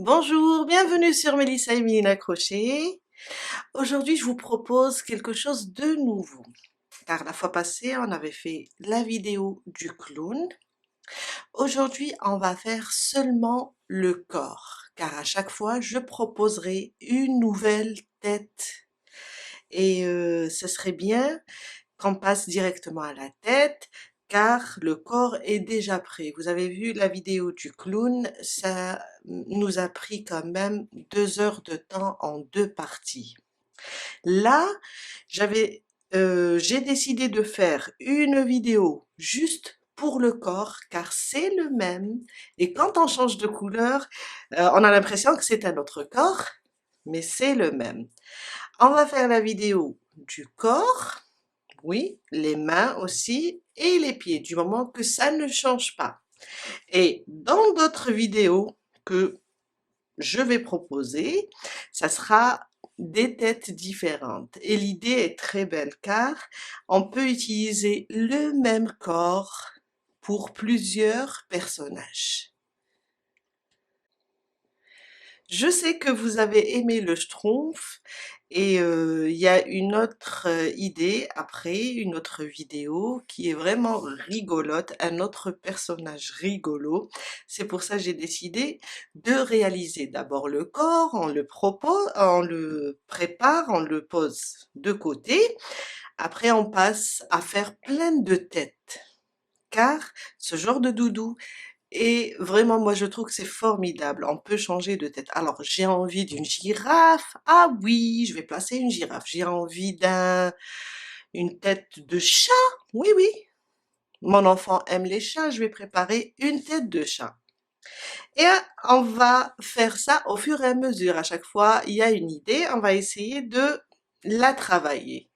Bonjour, bienvenue sur Mélissa et Mélina Crochet. Aujourd'hui, je vous propose quelque chose de nouveau. Car la fois passée, on avait fait la vidéo du clown. Aujourd'hui, on va faire seulement le corps. Car à chaque fois, je proposerai une nouvelle tête. Et ce serait bien qu'on passe directement à la tête, car le corps est déjà prêt. Vous avez vu la vidéo du clown, ça nous a pris quand même 2 heures de temps en 2 parties. Là, j'ai décidé de faire une vidéo juste pour le corps, car c'est le même. Et quand on change de couleur, on a l'impression que c'est un autre corps, mais c'est le même. On va faire la vidéo du corps. Oui, les mains aussi et les pieds, du moment que ça ne change pas. Et dans d'autres vidéos que je vais proposer, ça sera des têtes différentes. Et l'idée est très belle car on peut utiliser le même corps pour plusieurs personnages. Je sais que vous avez aimé le Schtroumpf et il y a une autre idée après, une autre vidéo qui est vraiment rigolote, un autre personnage rigolo. C'est pour ça que j'ai décidé de réaliser d'abord le corps, on le propose, on le prépare, on le pose de côté. Après, on passe à faire plein de têtes. Car ce genre de doudou, et vraiment, moi, je trouve que c'est formidable. On peut changer de tête. Alors, j'ai envie d'une girafe. Ah oui, je vais placer une girafe. J'ai envie une tête de chat. Oui, oui. Mon enfant aime les chats. Je vais préparer une tête de chat. Et on va faire ça au fur et à mesure. À chaque fois, il y a une idée. On va essayer de la travailler.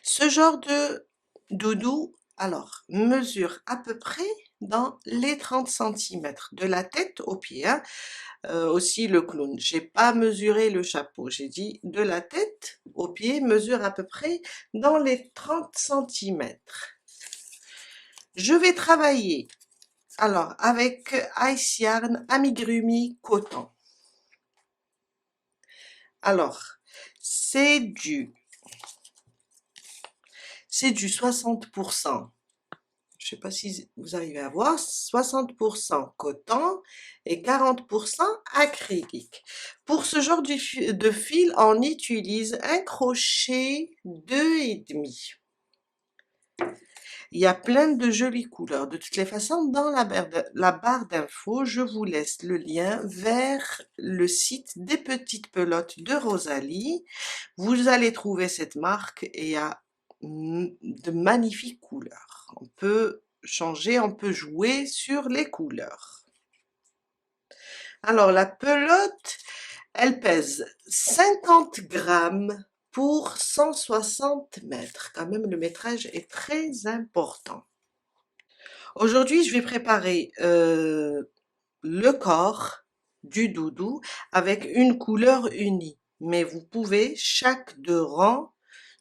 Ce genre de doudou, alors, mesure à peu près dans les 30 centimètres de la tête aux pieds, hein. Aussi le clown. J'ai pas mesuré le chapeau, j'ai dit de la tête aux pieds, mesure à peu près dans les 30 centimètres. Je vais travailler alors avec Ice Yarn Amigurumi Coton. Alors, c'est du 60%. Je sais pas si vous arrivez à voir, 60% coton et 40% acrylique. Pour ce genre de fil, on utilise un crochet 2,5. Il y a plein de jolies couleurs. De toutes les façons, dans la barre d'infos, je vous laisse le lien vers le site des petites pelotes de Rosalie. Vous allez trouver cette marque et il y a de magnifiques couleurs. On peut changer, on peut jouer sur les couleurs. Alors la pelote, elle pèse 50 grammes pour 160 mètres. Quand même, le métrage est très important. Aujourd'hui, je vais préparer le corps du doudou avec une couleur unie. Mais vous pouvez, chaque 2 rangs,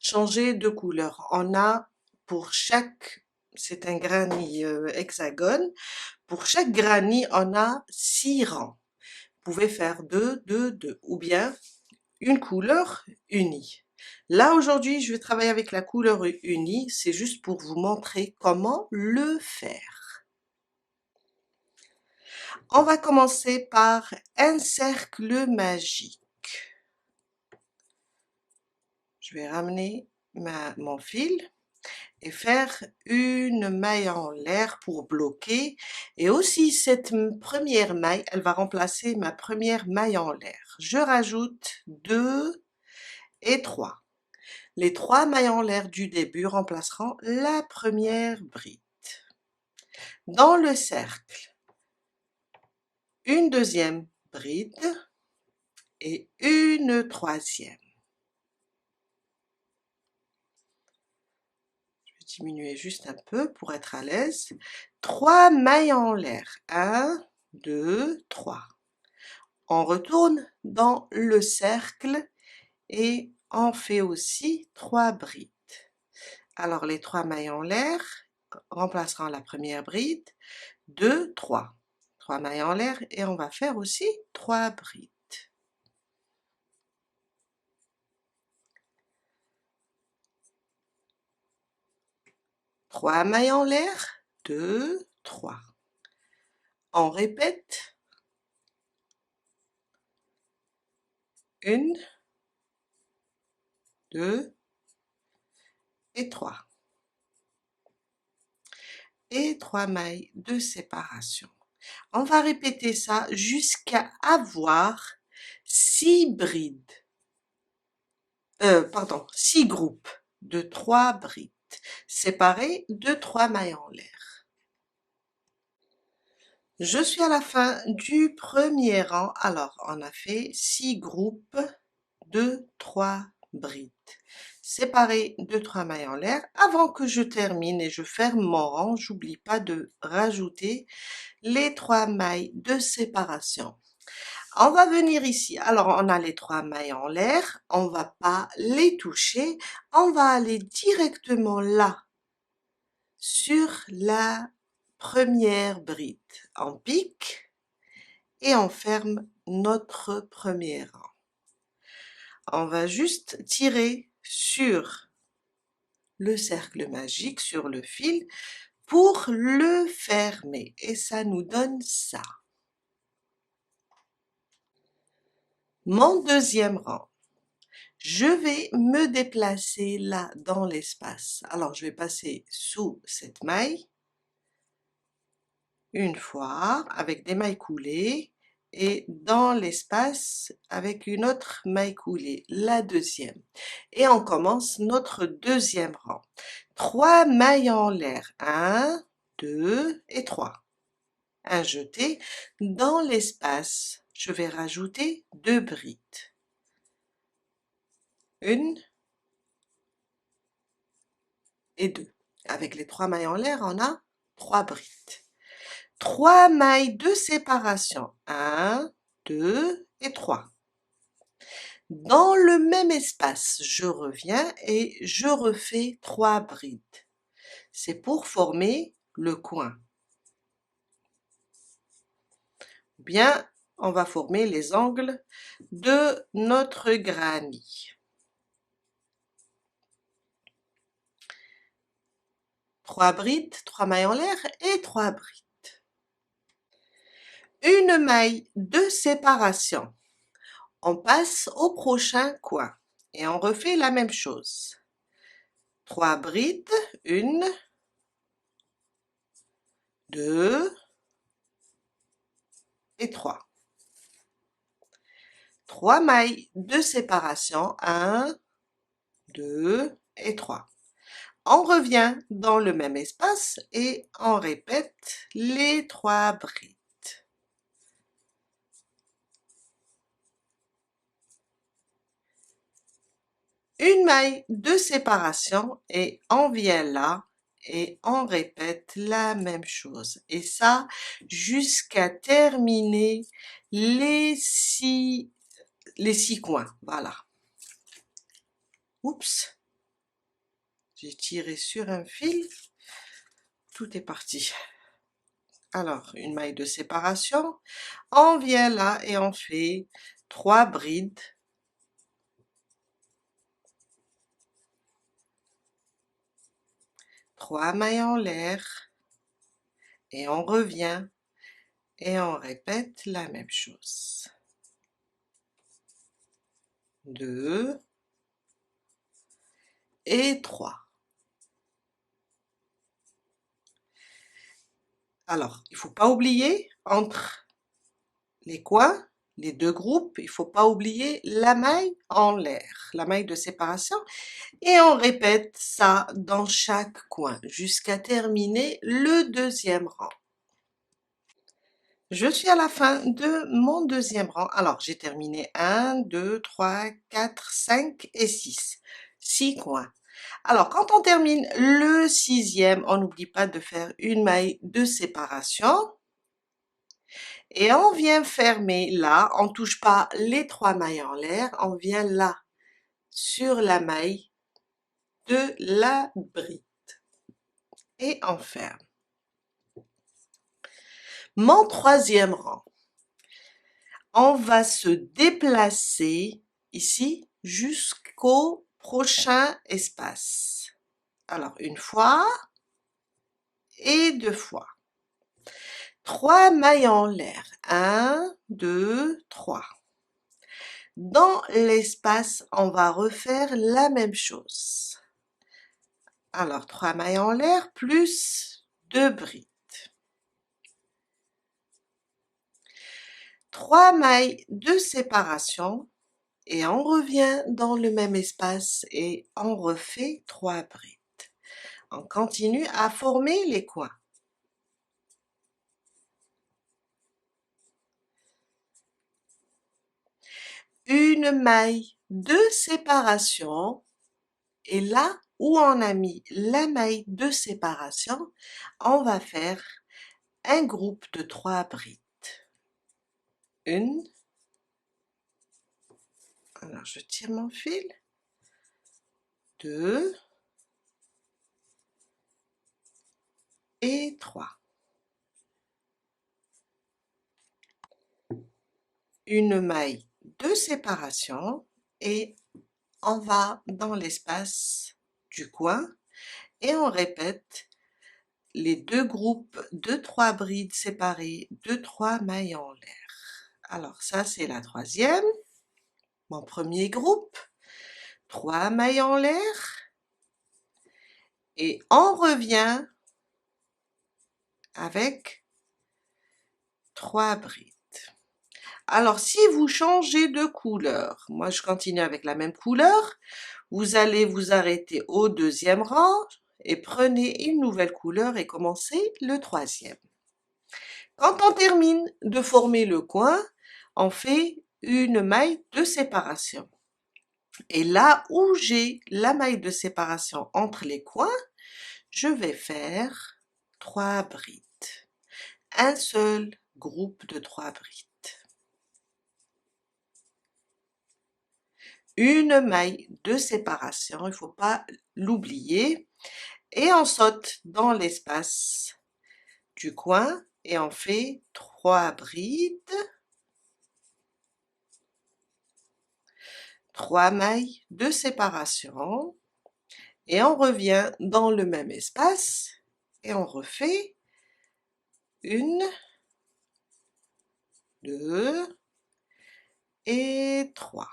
changer de couleur. On a pour chaque, c'est un granny hexagone, pour chaque granny, on a 6 rangs. Vous pouvez faire 2, 2, 2, ou bien une couleur unie. Là, aujourd'hui, je vais travailler avec la couleur unie, c'est juste pour vous montrer comment le faire. On va commencer par un cercle magique. Je vais ramener mon fil et faire une maille en l'air pour bloquer. Et aussi, cette première maille, elle va remplacer ma première maille en l'air. Je rajoute 2 et 3. Les 3 mailles en l'air du début remplaceront la première bride. Dans le cercle, une deuxième bride et une troisième. Je vais diminuer juste un peu pour être à l'aise. 3 mailles en l'air. 1, 2, 3. On retourne dans le cercle et on fait aussi 3 brides. Alors les 3 mailles en l'air remplaceront la première bride, 2, 3. 3 mailles en l'air et on va faire aussi 3 brides. 3 mailles en l'air, 2, 3. On répète. 1, 2 et 3. Et 3 mailles de séparation. On va répéter ça jusqu'à avoir 6 brides. 6 groupes de 3 brides séparés de 3 mailles en l'air. Je suis à la fin du premier rang. Alors, on a fait 6 groupes de 3 brides séparés de 3 mailles en l'air. Avant que je termine et je ferme mon rang, j'oublie pas de rajouter les 3 mailles de séparation. On va venir ici. Alors, on a les 3 mailles en l'air. On va pas les toucher. On va aller directement là, sur la première bride. On pique et on ferme notre premier rang. On va juste tirer sur le cercle magique, sur le fil, pour le fermer. Et ça nous donne ça. Mon deuxième rang. Je vais me déplacer là dans l'espace. Alors, je vais passer sous cette maille, une fois, avec des mailles coulées, et dans l'espace avec une autre maille coulée, la deuxième. Et on commence notre deuxième rang. 3 mailles en l'air, 1, 2 et 3. Un jeté. Dans l'espace, je vais rajouter 2 brides. 1 et 2. Avec les 3 mailles en l'air, on a 3 brides. 3 mailles de séparation, 1, 2 et 3. Dans le même espace, je reviens et je refais 3 brides. C'est pour former le coin. Bien, on va former les angles de notre granny. 3 brides, 3 mailles en l'air et 3 brides. Une maille de séparation. On passe au prochain coin et on refait la même chose. 3 brides, 1, 2 et 3. 3 mailles de séparation, 1, 2 et 3. On revient dans le même espace et on répète les 3 brides. Une maille de séparation et on vient là et on répète la même chose. Et ça, jusqu'à terminer les 6 coins. Voilà. Oups, j'ai tiré sur un fil, tout est parti. Alors, une maille de séparation, on vient là et on fait 3 brides. 3 mailles en l'air et on revient et on répète la même chose. 2 et 3. Alors, il ne faut pas oublier entre les coins, les 2 groupes, il ne faut pas oublier la maille en l'air, la maille de séparation, et on répète ça dans chaque coin jusqu'à terminer le deuxième rang. Je suis à la fin de mon deuxième rang. Alors, j'ai terminé 1, 2, 3, 4, 5 et 6. 6 coins. Alors, quand on termine le 6e, on n'oublie pas de faire une maille de séparation. Et on vient fermer là, on ne touche pas les 3 mailles en l'air, on vient là, sur la maille de la bride. Et on ferme. Mon troisième rang, on va se déplacer ici jusqu'au prochain espace. Alors, une fois et deux fois. 3 mailles en l'air. 1, 2, 3. Dans l'espace, on va refaire la même chose. Alors, 3 mailles en l'air plus 2 brides. 3 mailles de séparation et on revient dans le même espace et on refait 3 brides. On continue à former les coins. Une maille de séparation et là où on a mis la maille de séparation, on va faire un groupe de 3 brides. Une, alors je tire mon fil, 2 et 3. Une maille de séparation et on va dans l'espace du coin et on répète les deux groupes de 3 brides séparées de 3 mailles en l'air. Alors ça c'est la troisième, mon premier groupe, 3 mailles en l'air et on revient avec 3 brides. Alors si vous changez de couleur, moi je continue avec la même couleur, vous allez vous arrêter au deuxième rang et prenez une nouvelle couleur et commencez le troisième. Quand on termine de former le coin, on fait une maille de séparation. Et là où j'ai la maille de séparation entre les coins, je vais faire 3 brides. Un seul groupe de 3 brides. Une maille de séparation, il ne faut pas l'oublier. Et on saute dans l'espace du coin et on fait 3 brides, 3 mailles de séparation et on revient dans le même espace et on refait 1, 2 et 3.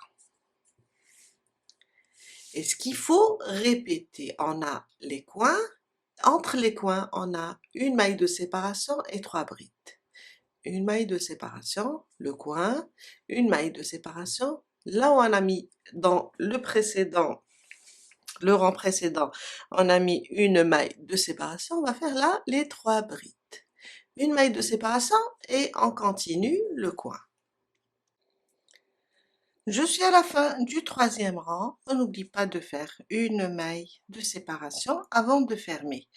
Et ce qu'il faut répéter, on a les coins, entre les coins, on a une maille de séparation et 3 brides. Une maille de séparation, le coin, une maille de séparation. Là où on a mis dans le rang précédent, on a mis une maille de séparation, on va faire là les 3 brides. Une maille de séparation et on continue le coin. Je suis à la fin du troisième rang, on n'oublie pas de faire une maille de séparation avant de fermer.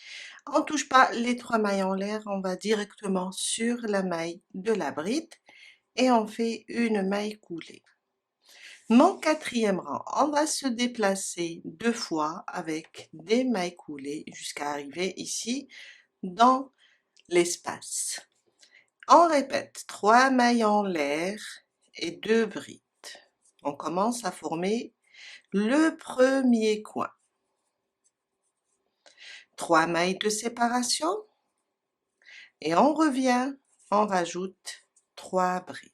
On ne touche pas les 3 mailles en l'air, on va directement sur la maille de la bride et on fait une maille coulée. Mon quatrième rang, on va se déplacer 2 fois avec des mailles coulées jusqu'à arriver ici dans l'espace. On répète 3 mailles en l'air et 2 brides. On commence à former le premier coin. 3 mailles de séparation et on revient, on rajoute 3 brides.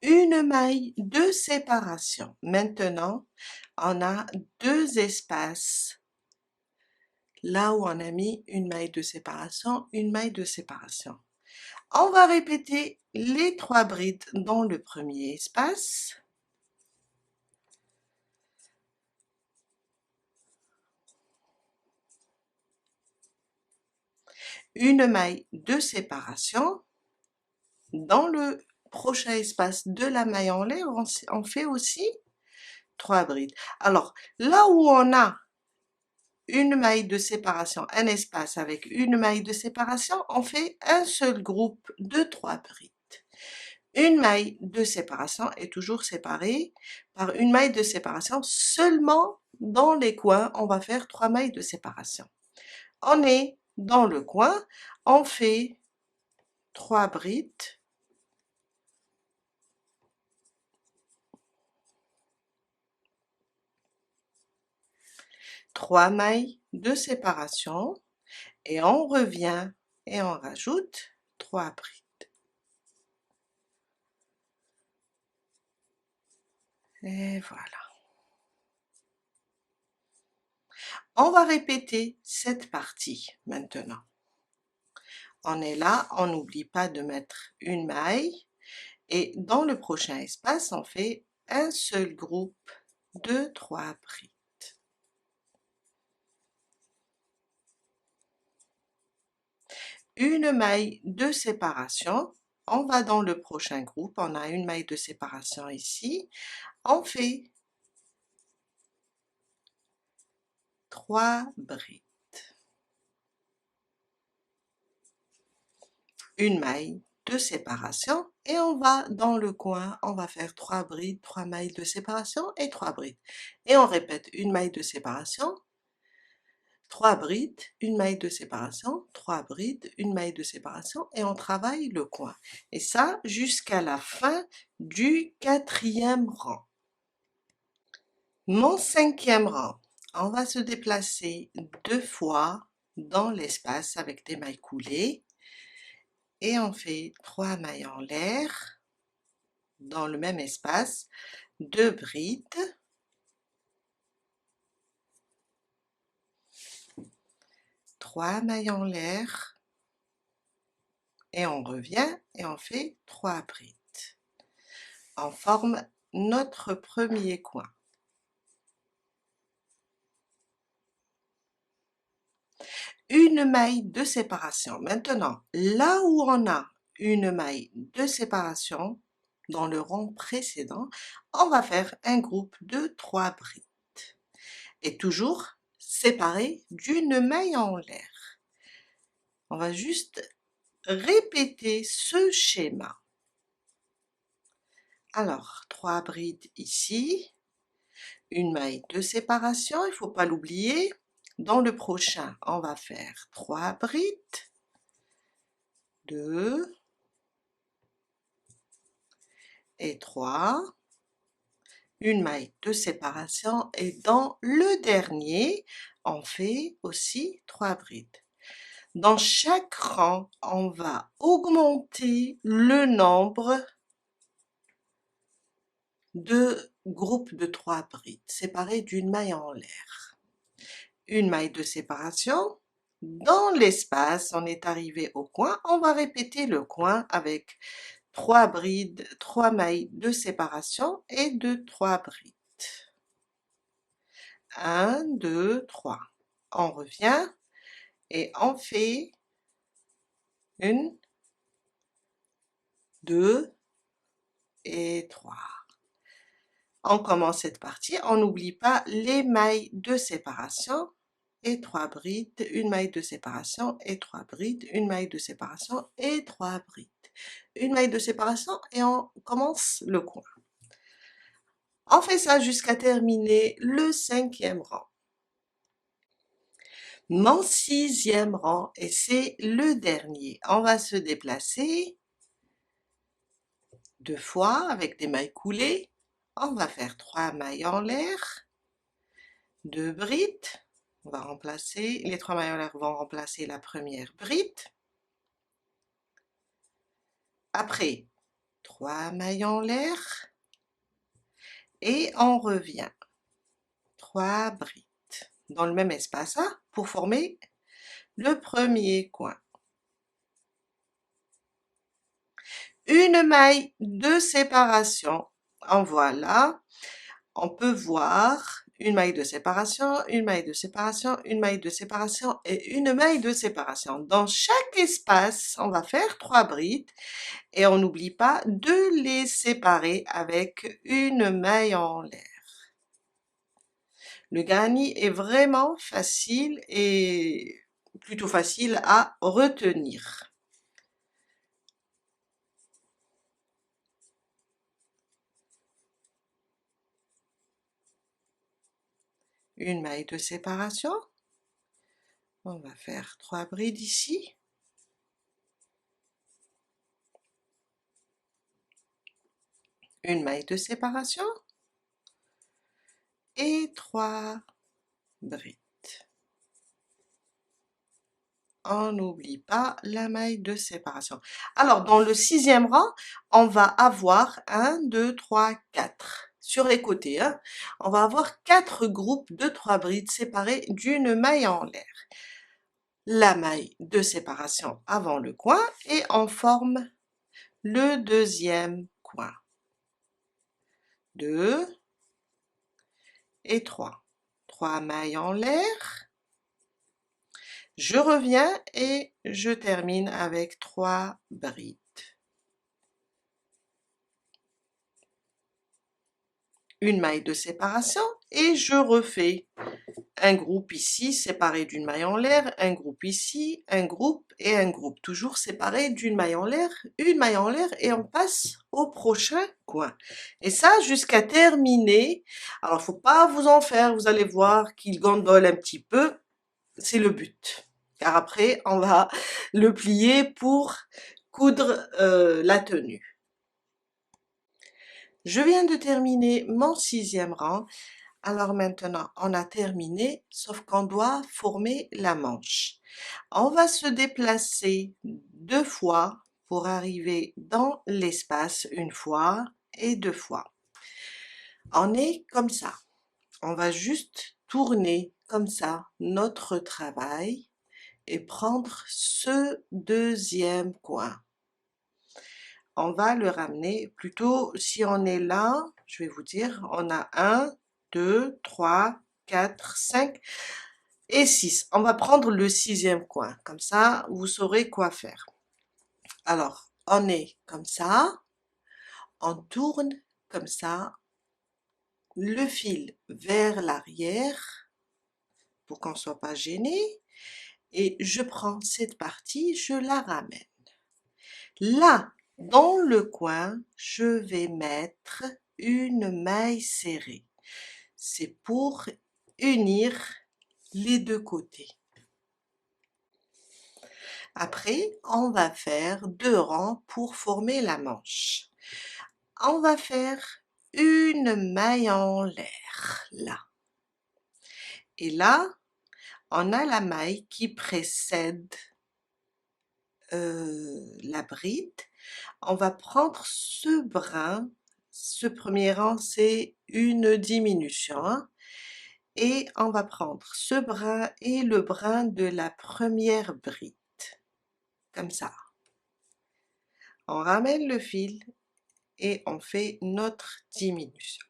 Une maille de séparation. Maintenant, on a 2 espaces. Là où on a mis une maille de séparation, une maille de séparation. On va répéter les 3 brides dans le premier espace. Une maille de séparation. Dans le prochain espace de la maille en l'air, on fait aussi 3 brides. Alors, là où on a une maille de séparation, un espace avec une maille de séparation, on fait un seul groupe de 3 brides. une maille de séparation est toujours séparée par une maille de séparation. Seulement dans les coins, on va faire 3 mailles de séparation. On est dans le coin, on fait 3 brides, trois mailles de séparation et on revient et on rajoute 3 brides. Et voilà. On va répéter cette partie maintenant. On est là, on n'oublie pas de mettre une maille et dans le prochain espace, on fait un seul groupe de 3 brides. Une maille de séparation, on va dans le prochain groupe, on a une maille de séparation ici, on fait 3 brides. Une maille de séparation et on va dans le coin, on va faire 3 brides, 3 mailles de séparation et 3 brides. Et on répète une maille de séparation, 3 brides, une maille de séparation, 3 brides, une maille de séparation et on travaille le coin. Et ça jusqu'à la fin du 4e rang. Mon 5e rang, on va se déplacer 2 fois dans l'espace avec des mailles coulées et on fait 3 mailles en l'air dans le même espace, 2 brides, 3 mailles en l'air et on revient et on fait 3 brides. On forme notre premier coin. Une maille de séparation. Maintenant, là où on a une maille de séparation, dans le rang précédent, on va faire un groupe de 3 brides. Et toujours séparé d'une maille en l'air. On va juste répéter ce schéma. Alors, 3 brides ici, une maille de séparation, il ne faut pas l'oublier. Dans le prochain, on va faire 3 brides, 2 et 3, une maille de séparation et dans le dernier, on fait aussi 3 brides. Dans chaque rang, on va augmenter le nombre de groupes de 3 brides séparés d'une maille en l'air. Une maille de séparation, dans l'espace, on est arrivé au coin, on va répéter le coin avec 3 brides, 3 mailles de séparation et de 3 brides. 1, 2, 3. On revient et on fait 1, 2 et 3. On commence cette partie, on n'oublie pas les mailles de séparation et 3 brides, une maille de séparation et 3 brides, une maille de séparation et 3 brides. Une maille de séparation et on commence le coin. On fait ça jusqu'à terminer le 5e rang. Mon 6e rang, et c'est le dernier. On va se déplacer 2 fois avec des mailles coulées. On va faire 3 mailles en l'air, 2 brides. On va remplacer, les 3 mailles en l'air vont remplacer la première bride. Après, 3 mailles en l'air et on revient. 3 brides dans le même espace pour former le premier coin. Une maille de séparation. En voilà. On peut voir une maille de séparation, une maille de séparation, une maille de séparation et une maille de séparation. Dans chaque espace, on va faire 3 brides et on n'oublie pas de les séparer avec une maille en l'air. Le granny est vraiment facile et plutôt facile à retenir. une maille de séparation. On va faire 3 brides ici. Une maille de séparation et 3 brides. On n'oublie pas la maille de séparation. Alors, dans le 6e rang, on va avoir 1, 2, 3, 4. Sur les côtés, hein, on va avoir 4 groupes de 3 brides séparées d'une maille en l'air. La maille de séparation avant le coin et on forme le 2e coin. 2 et 3. 3 mailles en l'air. Je reviens et je termine avec 3 brides. Une maille de séparation et je refais un groupe ici séparé d'une maille en l'air, un groupe ici, un groupe et un groupe, toujours séparé d'une maille en l'air, une maille en l'air et on passe au prochain coin. Et ça jusqu'à terminer. Alors faut pas vous en faire, vous allez voir qu'il gondole un petit peu, c'est le but. Car après on va le plier pour coudre la tenue. Je viens de terminer mon 6e rang. Alors maintenant, on a terminé, sauf qu'on doit former la manche. On va se déplacer 2 fois pour arriver dans l'espace une fois et 2 fois. On est comme ça. On va juste tourner comme ça notre travail et prendre ce 2e coin. On va le ramener, plutôt si on est là, je vais vous dire, on a 1, 2, 3, 4, 5 et 6. On va prendre le 6e coin, comme ça vous saurez quoi faire. Alors, on est comme ça, on tourne comme ça, le fil vers l'arrière pour qu'on ne soit pas gêné et je prends cette partie, je la ramène. Là, dans le coin, je vais mettre une maille serrée. C'est pour unir les 2 côtés. Après, on va faire 2 rangs pour former la manche. On va faire une maille en l'air, là. Et là, on a la maille qui précède la bride. On va prendre ce brin, ce premier rang c'est une diminution, hein, et on va prendre ce brin et le brin de la première bride, comme ça. On ramène le fil et on fait notre diminution.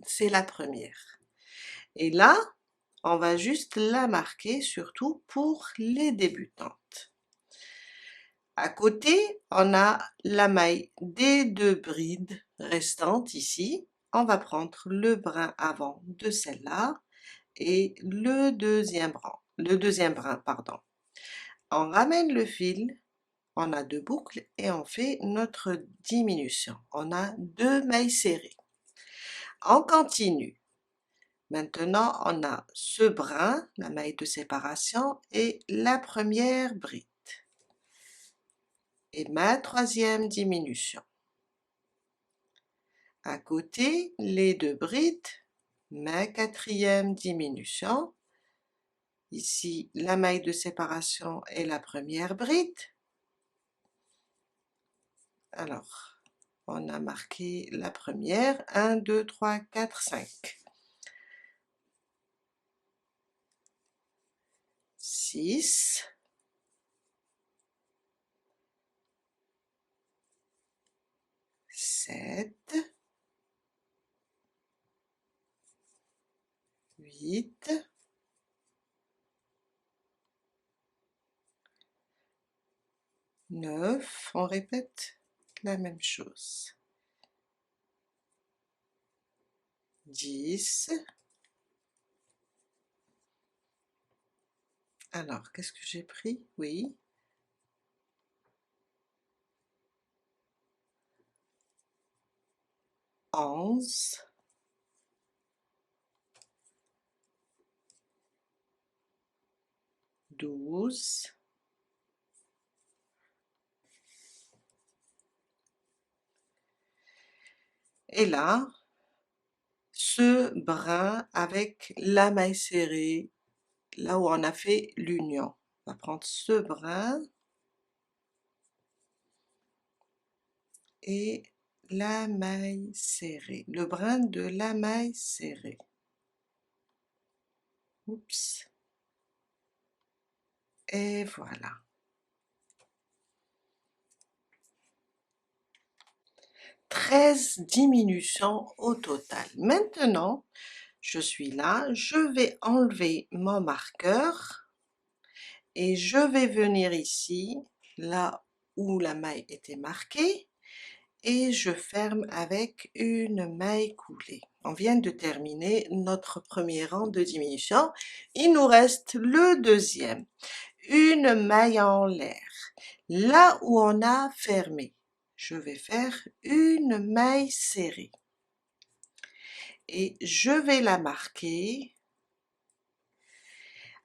C'est la première. Et là, on va juste la marquer, surtout pour les débutantes. À côté, on a la maille des 2 brides restantes ici. On va prendre le brin avant de celle-là et le deuxième brin, pardon. On ramène le fil, on a 2 boucles et on fait notre diminution. On a 2 mailles serrées. On continue. Maintenant, on a ce brin, la maille de séparation et la première bride. Et ma 3e diminution. À côté, les 2 brides, ma 4e diminution. Ici, la maille de séparation et la première bride. Alors, on a marqué la première, 1, 2, 3, 4, 5. 6. 7. 8. 9. On répète la même chose. 10. Alors, qu'est-ce que j'ai pris? Oui. 11. 12. Et là, ce brin avec la maille serrée, là où on a fait l'union. On va prendre ce brin et la maille serrée, le brin de la maille serrée. Oups. Et voilà. 13 diminutions au total. Maintenant, je suis là, je vais enlever mon marqueur et je vais venir ici, là où la maille était marquée, et je ferme avec une maille coulée. On vient de terminer notre premier rang de diminution. Il nous reste le deuxième. Une maille en l'air. Là où on a fermé, je vais faire une maille serrée. Et je vais la marquer.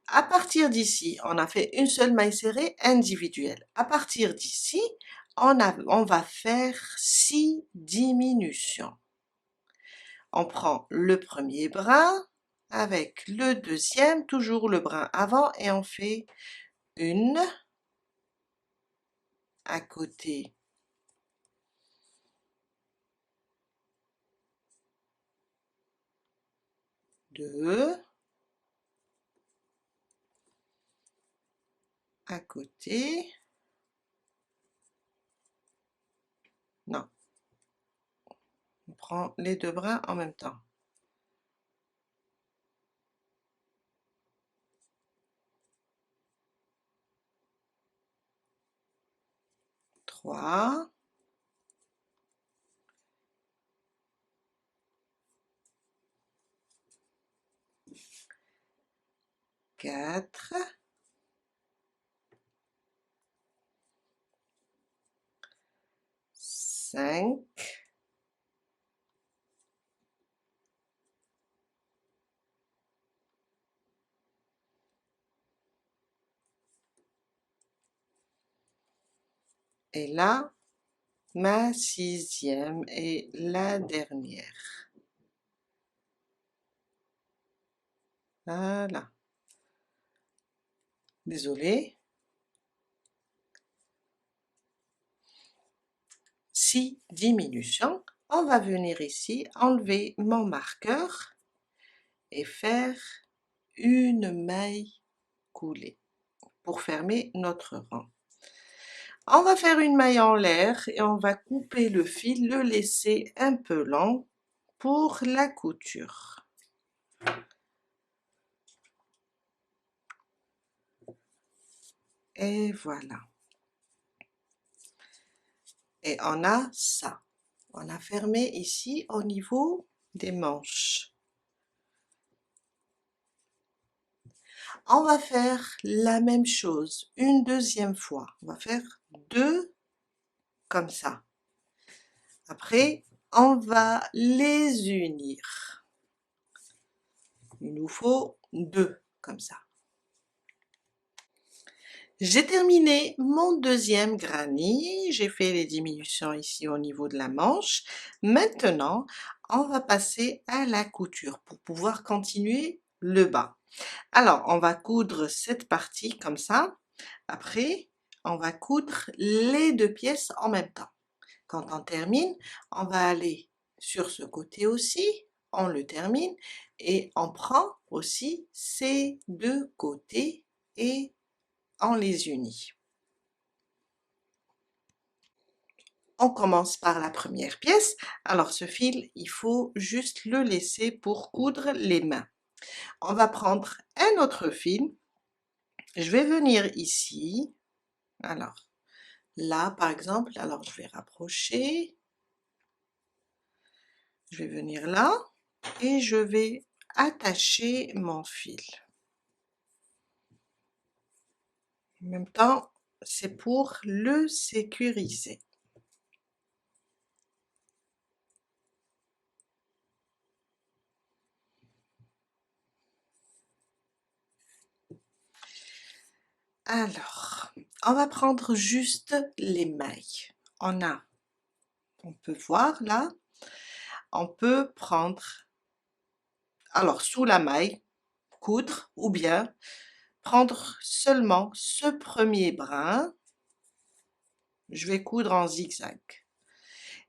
À partir d'ici, on a fait une seule maille serrée individuelle. À partir d'ici, on va faire 6 diminutions. On prend le premier brin avec le deuxième, toujours le brin avant, et on fait une à côté, deux à côté, non, on prend les deux brins en même temps. Trois, quatre, cinq, et là, ma sixième et la dernière. Voilà. Désolée. 6 diminutions. On va venir ici, enlever mon marqueur et faire une maille coulée pour fermer notre rang. On va faire une maille en l'air et on va couper le fil, le laisser un peu long pour la couture. Et voilà. Et on a ça. On a fermé ici au niveau des manches. On va faire la même chose une deuxième fois. On va faire deux comme ça. Après, on va les unir. Il nous faut deux comme ça. J'ai terminé mon deuxième granny, j'ai fait les diminutions ici au niveau de la manche. Maintenant, on va passer à la couture pour pouvoir continuer le bas. Alors, on va coudre cette partie comme ça. Après, on va coudre les deux pièces en même temps. Quand on termine, on va aller sur ce côté aussi, on le termine et on prend aussi ces deux côtés et on les unit. On commence par la première pièce. Alors ce fil, il faut juste le laisser pour coudre les mains. On va prendre un autre fil. Je vais venir ici. Alors là par exemple, alors je vais rapprocher. Je vais venir là et je vais attacher mon fil. En même temps, c'est pour le sécuriser. Alors, on va prendre juste les mailles. On peut voir là, on peut prendre, alors sous la maille, coudre ou bien prendre seulement ce premier brin, je vais coudre en zigzag,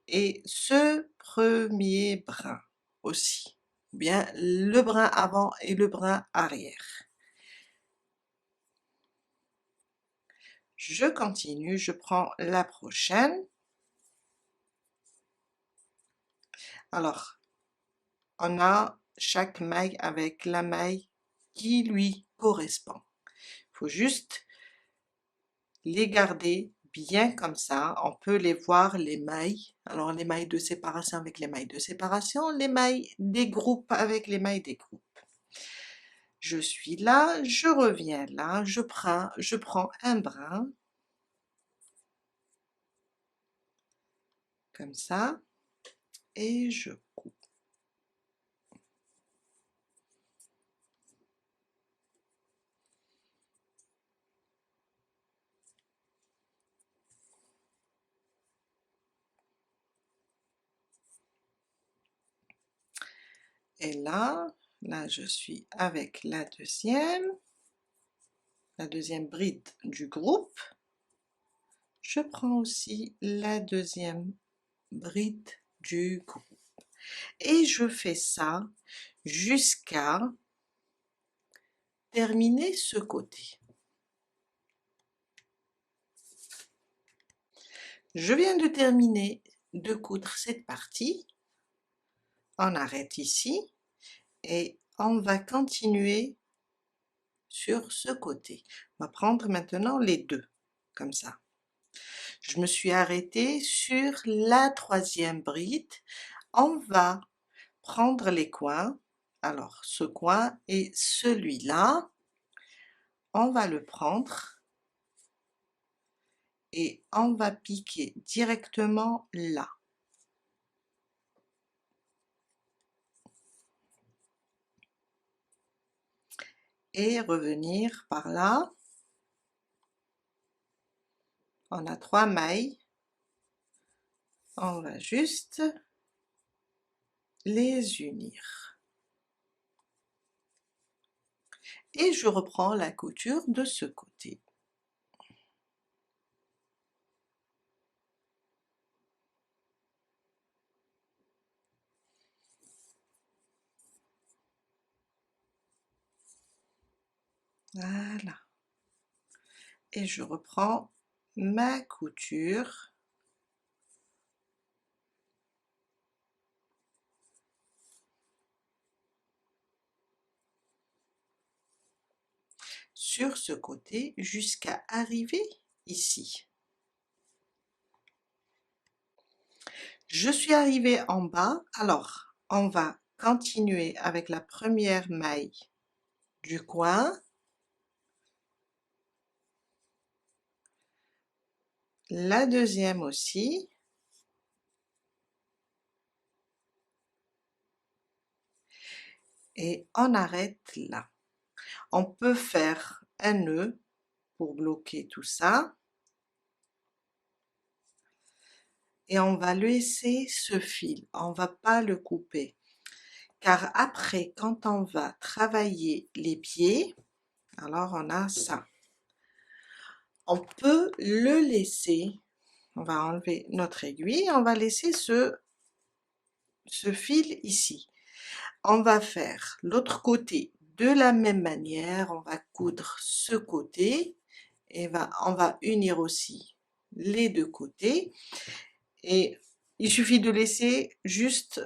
et ce premier brin aussi, ou bien le brin avant et le brin arrière. Je continue, je prends la prochaine. Alors, on a chaque maille avec la maille qui lui correspond. Il faut juste les garder bien comme ça. On peut les voir, les mailles. Alors, les mailles de séparation avec les mailles de séparation, les mailles des groupes avec les mailles des groupes. Je suis là, je reviens là, je prends un brin, comme ça, et je coupe. Et là je suis avec la deuxième bride du groupe. Je prends aussi la deuxième bride du groupe. Et je fais ça jusqu'à terminer ce côté. Je viens de terminer de coudre cette partie. On arrête ici et on va continuer sur ce côté. On va prendre maintenant les deux, comme ça. Je me suis arrêtée sur la troisième bride. On va prendre les coins. Alors, ce coin et celui-là, on va le prendre et on va piquer directement là. Et revenir par là. On a 3 mailles. On va juste les unir. Et je reprends la couture de ce côté. Voilà. Et je reprends ma couture. Sur ce côté jusqu'à arriver ici. Je suis arrivée en bas, alors on va continuer avec la première maille du coin, la deuxième aussi, et on arrête là. On peut faire un nœud pour bloquer tout ça, et on va laisser ce fil, on va pas le couper, car après quand on va travailler les pieds, alors on a ça. On peut le laisser, on va enlever notre aiguille, on va laisser ce fil ici. On va faire l'autre côté de la même manière, on va coudre ce côté, et on va unir aussi les deux côtés, et il suffit de laisser juste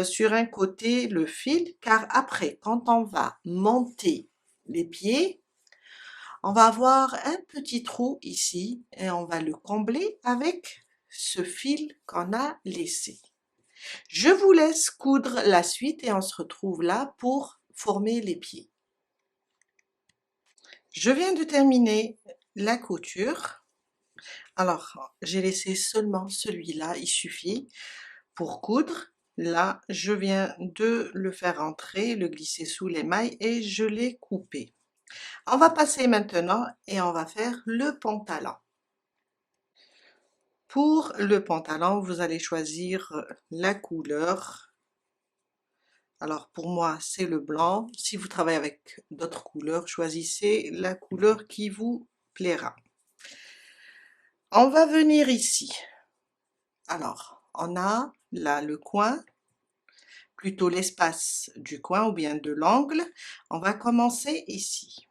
sur un côté le fil, car après quand on va monter les pieds, on va avoir un petit trou ici et on va le combler avec ce fil qu'on a laissé. Je vous laisse coudre la suite et on se retrouve là pour former les pieds. Je viens de terminer la couture. Alors, j'ai laissé seulement celui-là, il suffit pour coudre. Là, je viens de le faire entrer, le glisser sous les mailles et je l'ai coupé. On va passer maintenant et on va faire le pantalon. Pour le pantalon, vous allez choisir la couleur. Alors pour moi, c'est le blanc. Si vous travaillez avec d'autres couleurs, choisissez la couleur qui vous plaira. On va venir ici. Alors, on a là le coin, plutôt l'espace du coin ou bien de l'angle. On va commencer ici.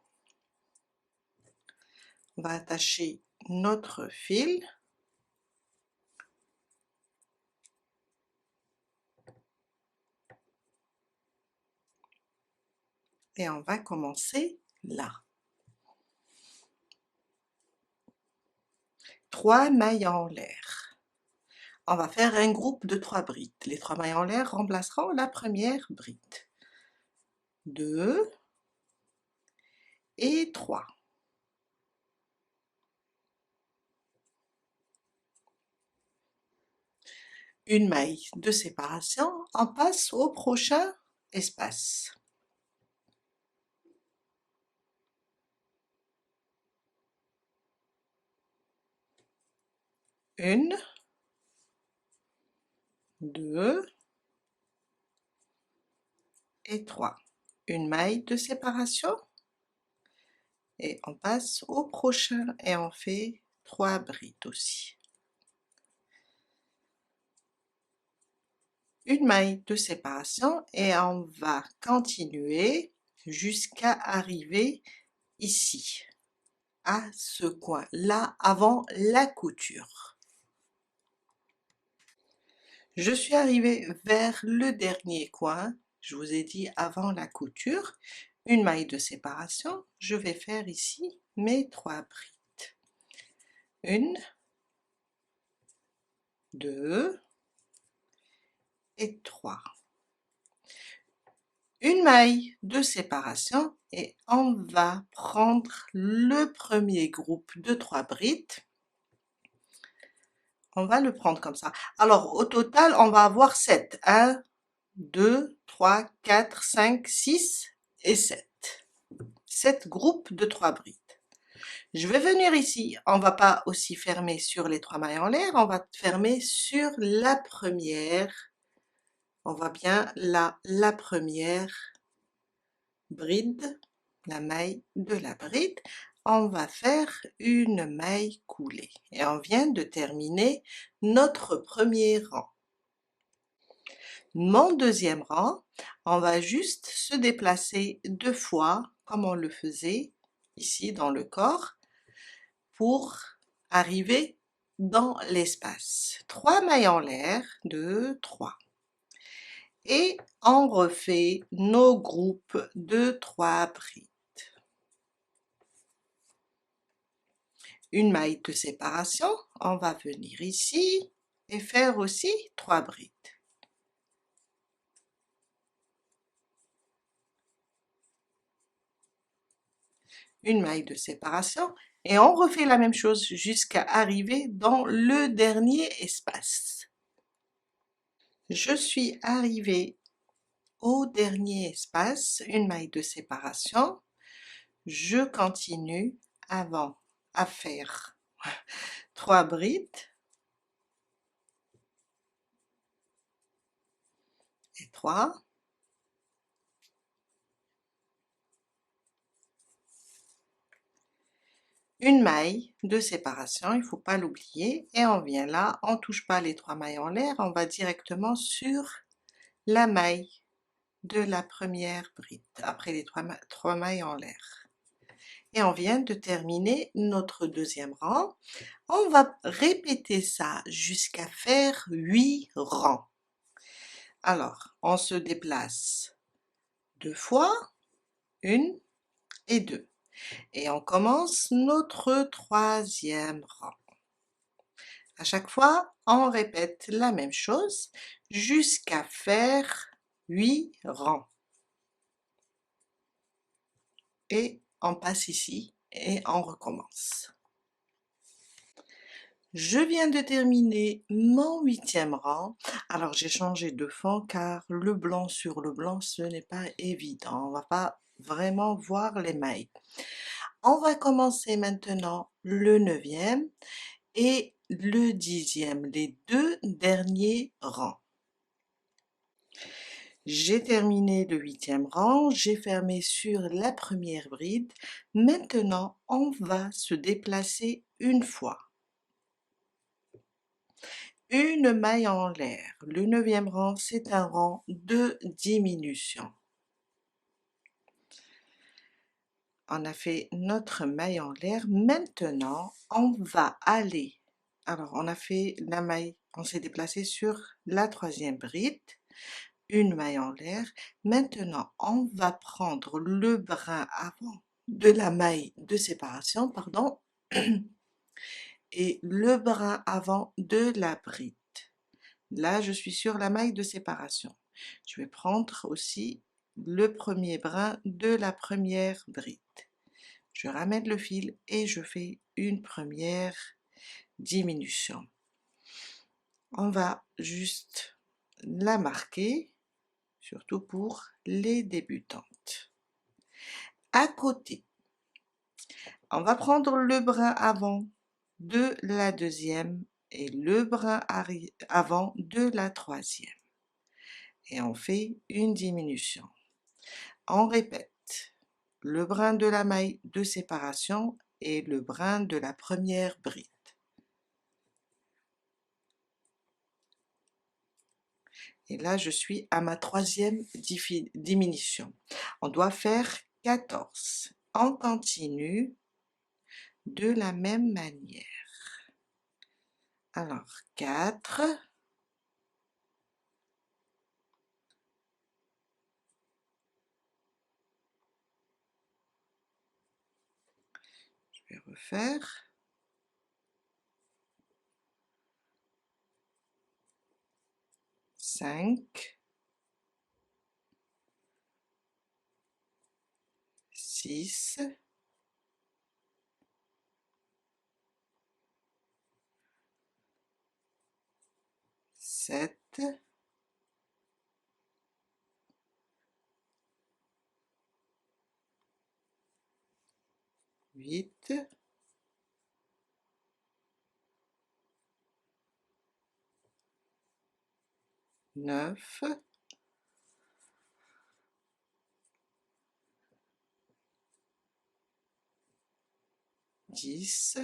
On va attacher notre fil. Et on va commencer là. 3 mailles en l'air. On va faire un groupe de 3 brides. Les 3 mailles en l'air remplaceront la première bride. 2 et 3. Une maille de séparation, on passe au prochain espace. Une, 2 et 3. Une maille de séparation et on passe au prochain et on fait 3 brides aussi. Une maille de séparation et on va continuer jusqu'à arriver ici, à ce coin là avant la couture. Je suis arrivée vers le dernier coin, je vous ai dit avant la couture, une maille de séparation, je vais faire ici mes 3 brides. 1, 2 et 3. Une maille de séparation et on va prendre le premier groupe de 3 brides. On va le prendre comme ça. Alors au total, on va avoir 7. 1, 2, 3, 4, 5, 6 et 7. 7 groupes de 3 brides. Je vais venir ici, on va pas aussi fermer sur les 3 mailles en l'air, on va fermer sur la première. On voit bien là la première bride, la maille de la bride. On va faire une maille coulée et on vient de terminer notre premier rang. Mon deuxième rang, on va juste se déplacer 2 fois comme on le faisait ici dans le corps pour arriver dans l'espace. 3 mailles en l'air, 2, 3. Et on refait nos groupes de 3 brides. Une maille de séparation, on va venir ici et faire aussi 3 brides. Une maille de séparation et on refait la même chose jusqu'à arriver dans le dernier espace. Je suis arrivée au dernier espace, une maille de séparation. Je continue avant à faire 3 brides et 3. Une maille de séparation, il ne faut pas l'oublier, et on vient là, on ne touche pas les 3 mailles en l'air, on va directement sur la maille de la première bride, après les 3 mailles en l'air. Et on vient de terminer notre deuxième rang. On va répéter ça jusqu'à faire 8 rangs. Alors, on se déplace 2 fois, 1 et 2. Et on commence notre troisième rang. À chaque fois, on répète la même chose jusqu'à faire 8 rangs. Et on passe ici et on recommence. Je viens de terminer mon 8e rang. Alors j'ai changé de fond car le blanc sur le blanc ce n'est pas évident. On va pas vraiment voir les mailles. On va commencer maintenant le 9e et le 10e, les 2 derniers rangs. J'ai terminé le 8e rang, j'ai fermé sur la première bride. Maintenant, on va se déplacer une fois. Une maille en l'air. Le 9e rang, c'est un rang de diminution. On a fait notre maille en l'air. Maintenant, on va aller. Alors, on a fait la maille, on s'est déplacé sur la 3e bride. Une maille en l'air. Maintenant, on va prendre le brin avant de la maille de séparation, pardon, et le brin avant de la bride. Là, je suis sur la maille de séparation. Je vais prendre aussi le premier brin de la première bride. Je ramène le fil et je fais une première diminution. On va juste la marquer, surtout pour les débutantes. À côté, on va prendre le brin avant de la 2e et le brin avant de la 3e. Et on fait une diminution. On répète le brin de la maille de séparation et le brin de la première bride. Et là, je suis à ma 3e diminution. On doit faire 14. On continue de la même manière. Alors, 4. Je vais refaire. 5. 6. 7. 8. 9. 10.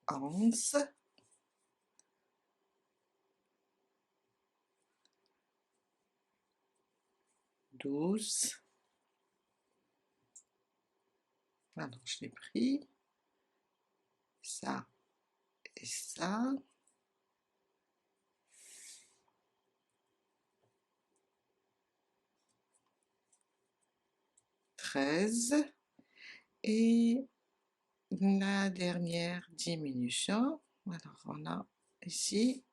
11. 12. Alors, je l'ai pris. Ça et ça. 13. Et la dernière diminution. Alors, on a ici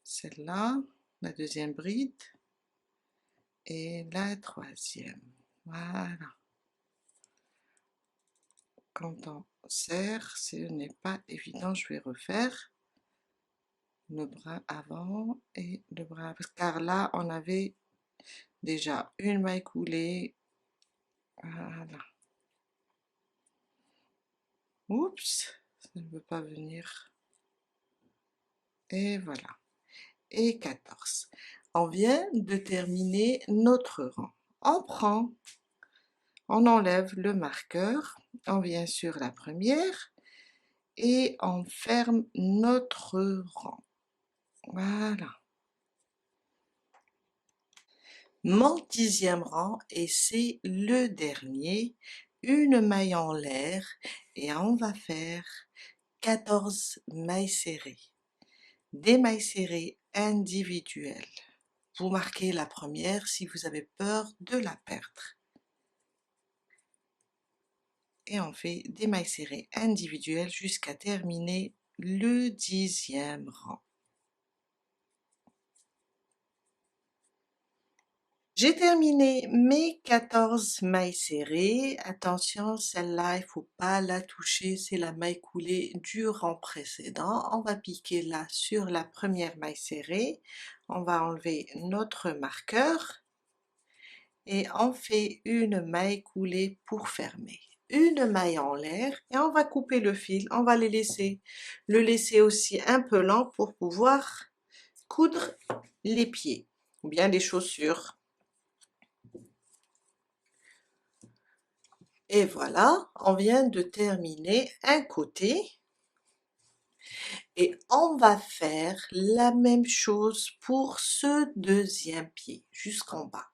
celle-là, la 2e bride et la 3e. Voilà. Quand on serre, ce n'est pas évident. Je vais refaire le bras avant et le bras, car là, on avait déjà une maille coulée. Voilà. Oups, ça ne veut pas venir. Et voilà. Et 14. On vient de terminer notre rang. On prend, on enlève le marqueur, on vient sur la première et on ferme notre rang. Voilà. Mon 10e rang et c'est le dernier, une maille en l'air et on va faire 14 mailles serrées. Des mailles serrées individuelles. Vous marquez la première si vous avez peur de la perdre. Et on fait des mailles serrées individuelles jusqu'à terminer le 10e rang. J'ai terminé mes 14 mailles serrées. Attention, celle-là, il faut pas la toucher, c'est la maille coulée du rang précédent. On va piquer là sur la première maille serrée. On va enlever notre marqueur et on fait une maille coulée pour fermer. Une maille en l'air et on va couper le fil, on va le laisser aussi un peu lent pour pouvoir coudre les pieds ou bien les chaussures. Et voilà, on vient de terminer un côté et on va faire la même chose pour ce deuxième pied jusqu'en bas.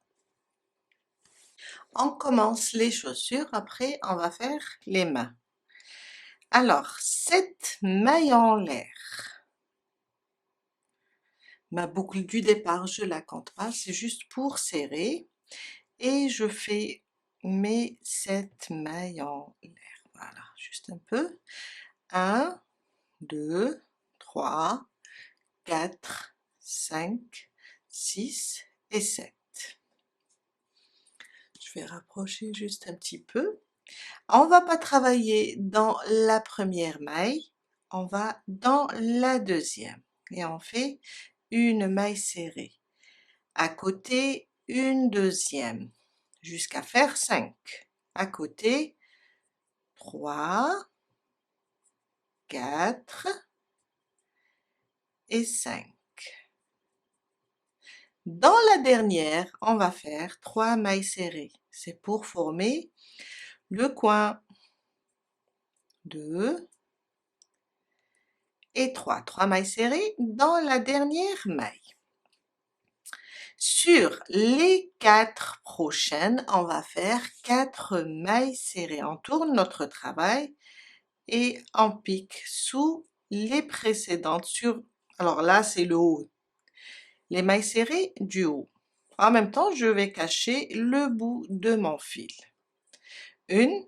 On commence les chaussures, après on va faire les mains. Alors, cette maille en l'air, ma boucle du départ, je la compte pas, c'est juste pour serrer et je fais mes 7 mailles en l'air. Voilà, juste un peu. 1, 2, 3, 4, 5, 6 et 7. Je vais rapprocher juste un petit peu. On va pas travailler dans la première maille, on va dans la deuxième et on fait une maille serrée. À côté, une deuxième, jusqu'à faire 5. À côté, 3, 4 et 5. Dans la dernière, on va faire 3 mailles serrées. C'est pour former le coin. 2 et 3. 3 mailles serrées dans la dernière maille. Sur les 4 prochaines, on va faire 4 mailles serrées. On tourne notre travail et on pique sous les précédentes. Alors là, c'est le haut. Les mailles serrées du haut. En même temps, je vais cacher le bout de mon fil. Une,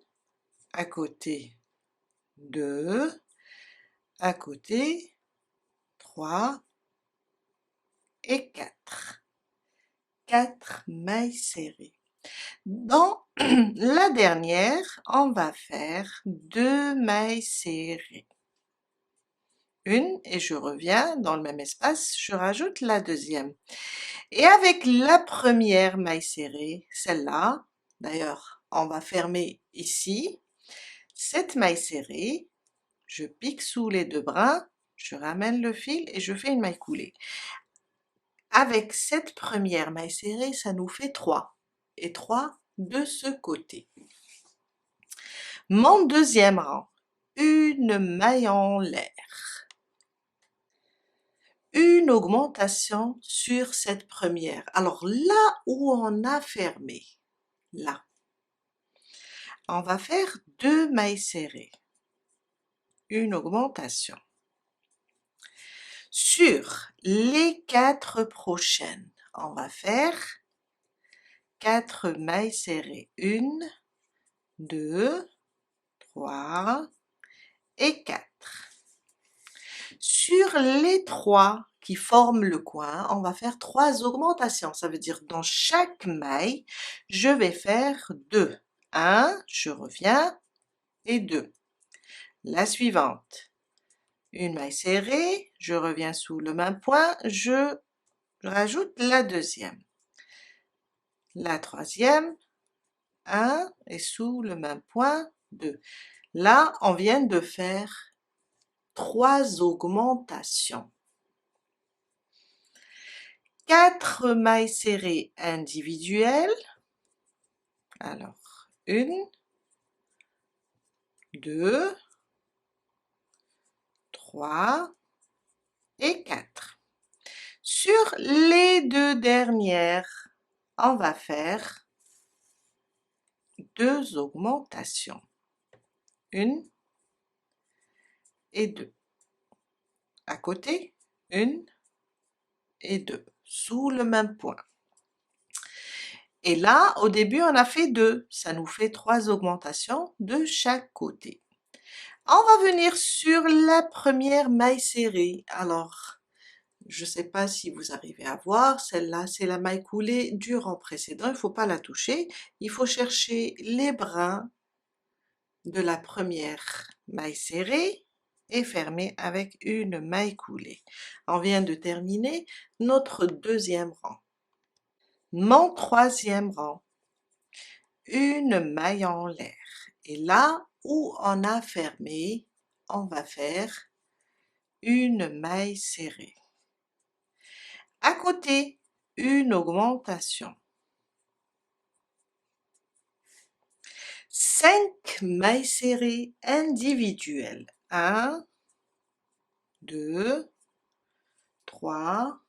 à côté, 2, à côté, 3 et 4. 4 mailles serrées. Dans la dernière, on va faire 2 mailles serrées. Une et je reviens dans le même espace, je rajoute la deuxième. Et avec la première maille serrée, celle-là, d'ailleurs, on va fermer ici, cette maille serrée, je pique sous les 2 brins, je ramène le fil et je fais une maille coulée. Avec cette première maille serrée, ça nous fait 3 et 3 de ce côté. Mon deuxième rang, une maille en l'air, une augmentation sur cette première. Alors là où on a fermé, là, on va faire 2 mailles serrées, une augmentation. Sur les 4 prochaines, on va faire 4 mailles serrées, 1, 2, 3 et 4. Sur les 3 qui forment le coin, on va faire 3 augmentations. Ça veut dire dans chaque maille, je vais faire 2. 1, je reviens, et 2. La suivante, une maille serrée, je reviens sous le même point, je rajoute la deuxième. La troisième, 1 et sous le même point, 2. Là, on vient de faire 3 augmentations. 4 mailles serrées individuelles. Alors, 1, 2, 3 et 4. Sur les 2 dernières, on va faire 2 augmentations. 1 et 2. À côté, 1 et 2, sous le même point. Et là, au début, on a fait 2, ça nous fait 3 augmentations de chaque côté. On va venir sur la première maille serrée. Alors, Je ne sais pas si vous arrivez à voir, celle-là, c'est la maille coulée du rang précédent, il ne faut pas la toucher. Il faut chercher les brins de la première maille serrée et fermer avec une maille coulée. On vient de terminer notre deuxième rang. Mon troisième rang, une maille en l'air. Et là où on a fermé, on va faire une maille serrée. À côté, une augmentation. 5 mailles serrées individuelles. 1, 2, 3,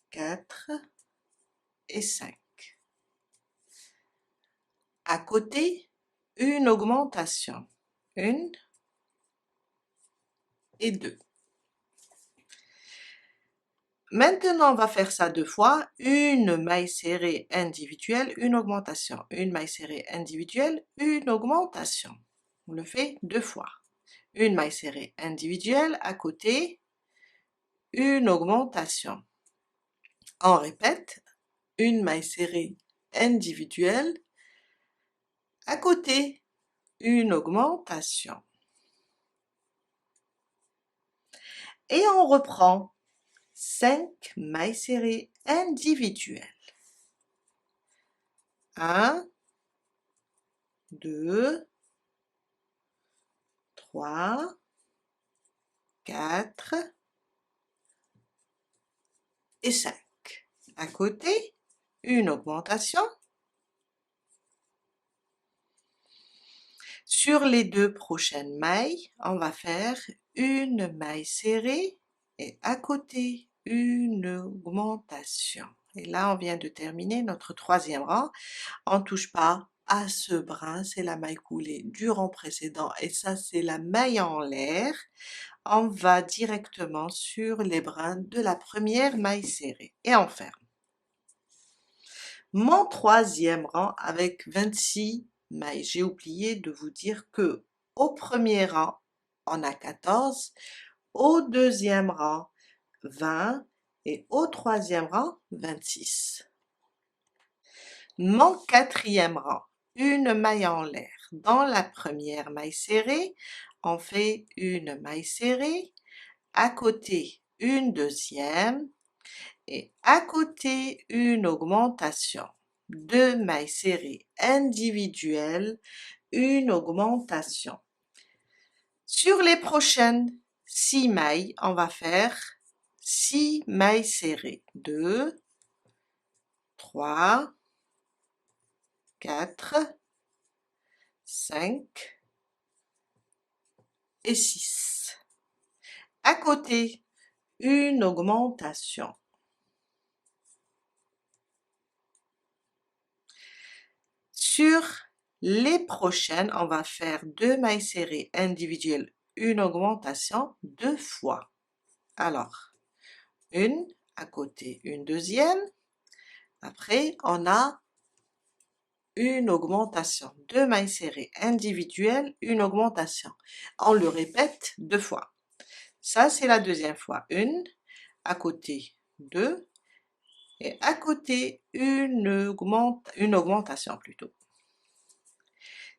4 et 5. À côté, une augmentation. 1 et 2. Maintenant, on va faire ça 2 fois. Une maille serrée individuelle, une augmentation. Une maille serrée individuelle, une augmentation. On le fait 2 fois. Une maille serrée individuelle, à côté, une augmentation. On répète, une maille serrée individuelle, à côté, une augmentation. Et on reprend 5 mailles serrées individuelles. 1, 2, 3, 4 et 5. À côté, une augmentation. Sur les 2 prochaines mailles, on va faire une maille serrée et à côté, une augmentation. Et là, on vient de terminer notre troisième rang. On ne touche pas à ce brin, c'est la maille coulée du rang précédent et ça, c'est la maille en l'air. On va directement sur les brins de la première maille serrée et on ferme. Mon troisième rang avec 26 mailles. J'ai oublié de vous dire que au premier rang, on a 14, au deuxième rang, 20 et au troisième rang, 26. Mon quatrième rang, une maille en l'air. Dans la première maille serrée, on fait une maille serrée, à côté une deuxième et à côté une augmentation. 2 mailles serrées individuelles, une augmentation. Sur les prochaines 6 mailles, on va faire 6 mailles serrées. 2, 3, 4, 5 et 6. À côté, une augmentation. Sur les prochaines, on va faire 2 mailles serrées individuelles, une augmentation 2 fois. Alors, une à côté, une deuxième. Après, on a une augmentation. 2 mailles serrées individuelles, une augmentation. On le répète 2 fois. Ça, c'est la deuxième fois. Une, à côté, 2, et à côté, une augmentation plutôt.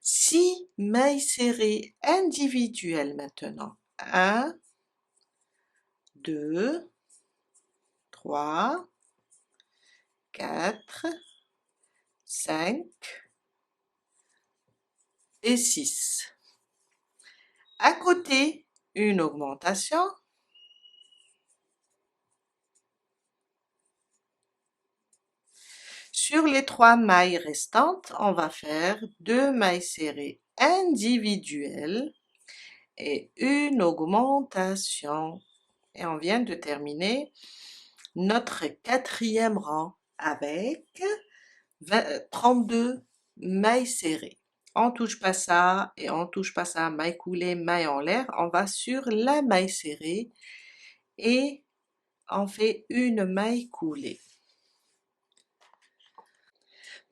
6 mailles serrées individuelles maintenant. 1, 2, 3, 4, 5 et 6. À côté, une augmentation. Sur les 3 mailles restantes, on va faire 2 mailles serrées individuelles et une augmentation. Et on vient de terminer notre quatrième rang avec 32 mailles serrées. On touche pas ça et on touche pas ça, maille coulée, maille en l'air. On va sur la maille serrée et on fait une maille coulée.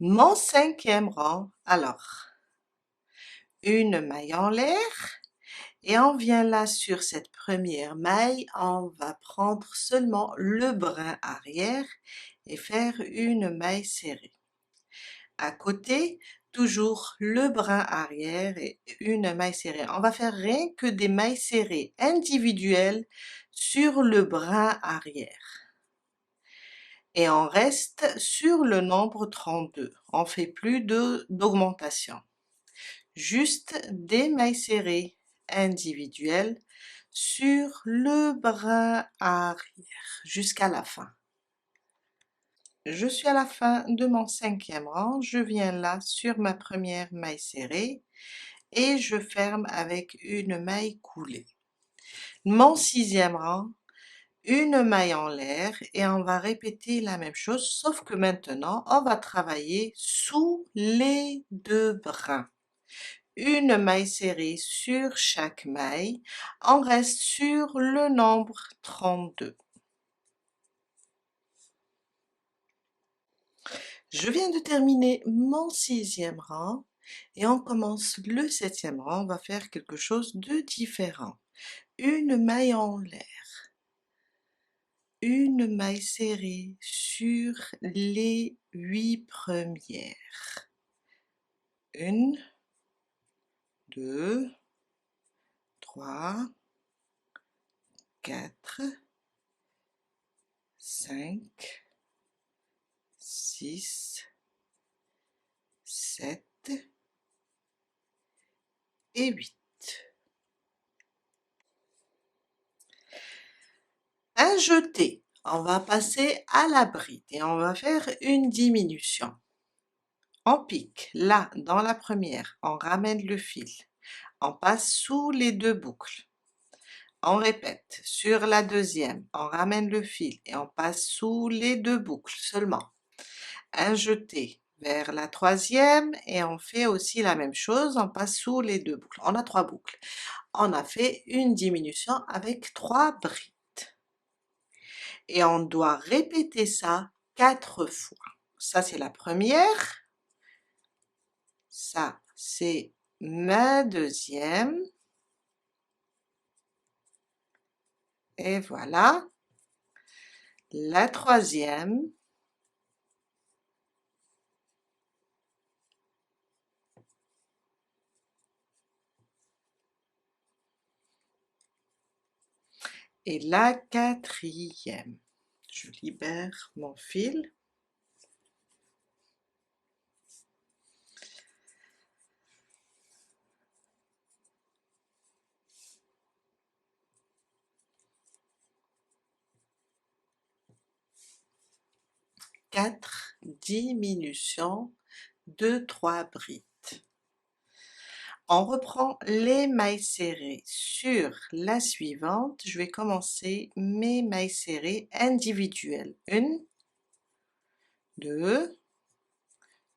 Mon cinquième rang, alors, une maille en l'air Et on vient là sur cette première maille, on va prendre seulement le brin arrière et faire une maille serrée. À côté, toujours le brin arrière et une maille serrée. On va faire rien que des mailles serrées individuelles sur le brin arrière. Et on reste sur le nombre 32. On fait plus d'augmentation. Juste des mailles serrées individuelles sur le brin arrière jusqu'à la fin. Je suis à la fin de mon 5e rang, je viens là sur ma première maille serrée et je ferme avec une maille coulée. Mon 6e rang, une maille en l'air et on va répéter la même chose, sauf que maintenant on va travailler sous les deux brins. Une maille serrée sur chaque maille, on reste sur le nombre 32. Je viens de terminer mon 6e rang et on commence le 7e rang, on va faire quelque chose de différent. Une maille en l'air, une maille serrée sur les 8 premières. 1, 2, 3, 4, 5, 6, 7 et 8. Un jeté, on va passer à la bride et on va faire une diminution. On pique là dans la première, on ramène le fil, on passe sous les deux boucles. On répète sur la deuxième, on ramène le fil et on passe sous les deux boucles seulement. Un jeté vers la troisième et on fait aussi la même chose, on passe sous les deux boucles. On a 3 boucles. On a fait une diminution avec 3 brides. Et on doit répéter ça 4 fois. Ça c'est la première. Ça c'est ma deuxième. Et voilà. La troisième. Et la quatrième. Je libère mon fil. Quatre diminutions de 3 brides. On reprend les mailles serrées sur la suivante. Je vais commencer mes mailles serrées individuelles. 1, 2,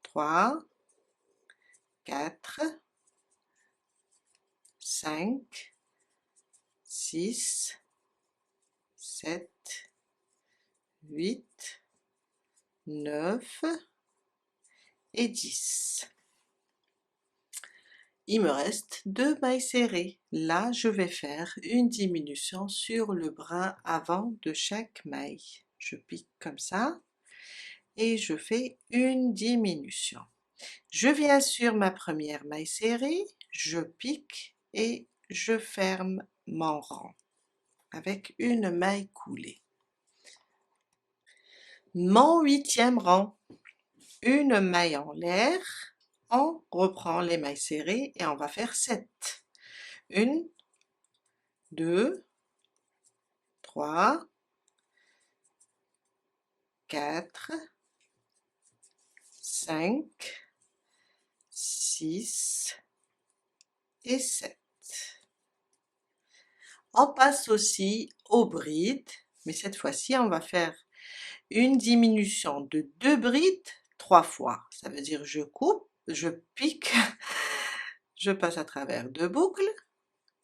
3, 4, 5, 6, 7, 8, 9 et 10. Il me reste 2 mailles serrées. Là, je vais faire une diminution sur le brin avant de chaque maille. Je pique comme ça et je fais une diminution. Je viens sur ma première maille serrée, je pique et je ferme mon rang avec une maille coulée. Mon 8e rang, une maille en l'air, on reprend les mailles serrées et on va faire 7. 1, 2, 3, 4, 5, 6 et 7. On passe aussi aux brides, mais cette fois-ci on va faire une diminution de 2 brides 3 fois. Ça veut dire je coupe, je pique, je passe à travers 2 boucles,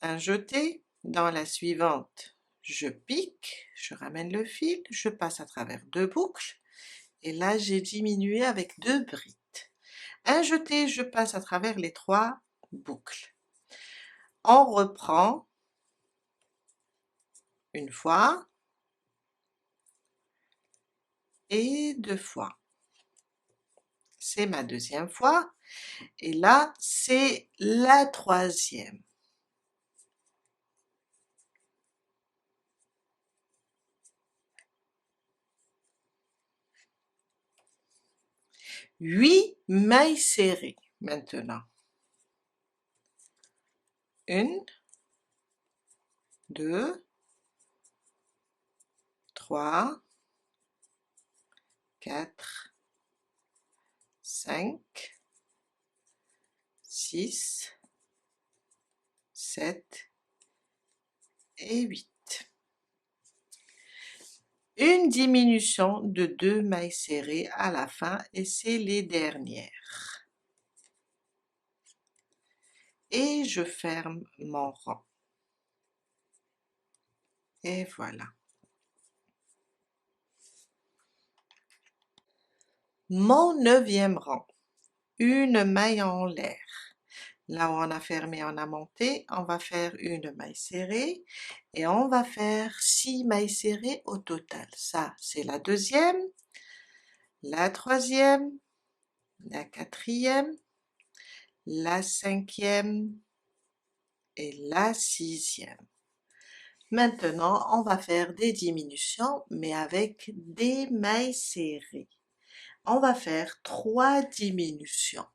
un jeté, dans la suivante je pique, je ramène le fil, je passe à travers 2 boucles, et là j'ai diminué avec 2 brides. Un jeté, je passe à travers les 3 boucles. On reprend une fois et deux fois. C'est ma deuxième fois et là c'est la troisième. Huit mailles serrées maintenant. Une, deux, trois, quatre, cinq, six, sept et 8. Une diminution de 2 mailles serrées à la fin et c'est les dernières. Et je ferme mon rang. Et voilà. Mon 9e rang. Une maille en l'air. Là où on a fermé, on a monté, on va faire une maille serrée et on va faire 6 mailles serrées au total. Ça, c'est la deuxième, la troisième, la quatrième, la cinquième et la sixième. Maintenant, on va faire des diminutions, mais avec des mailles serrées. On va faire 3 diminutions.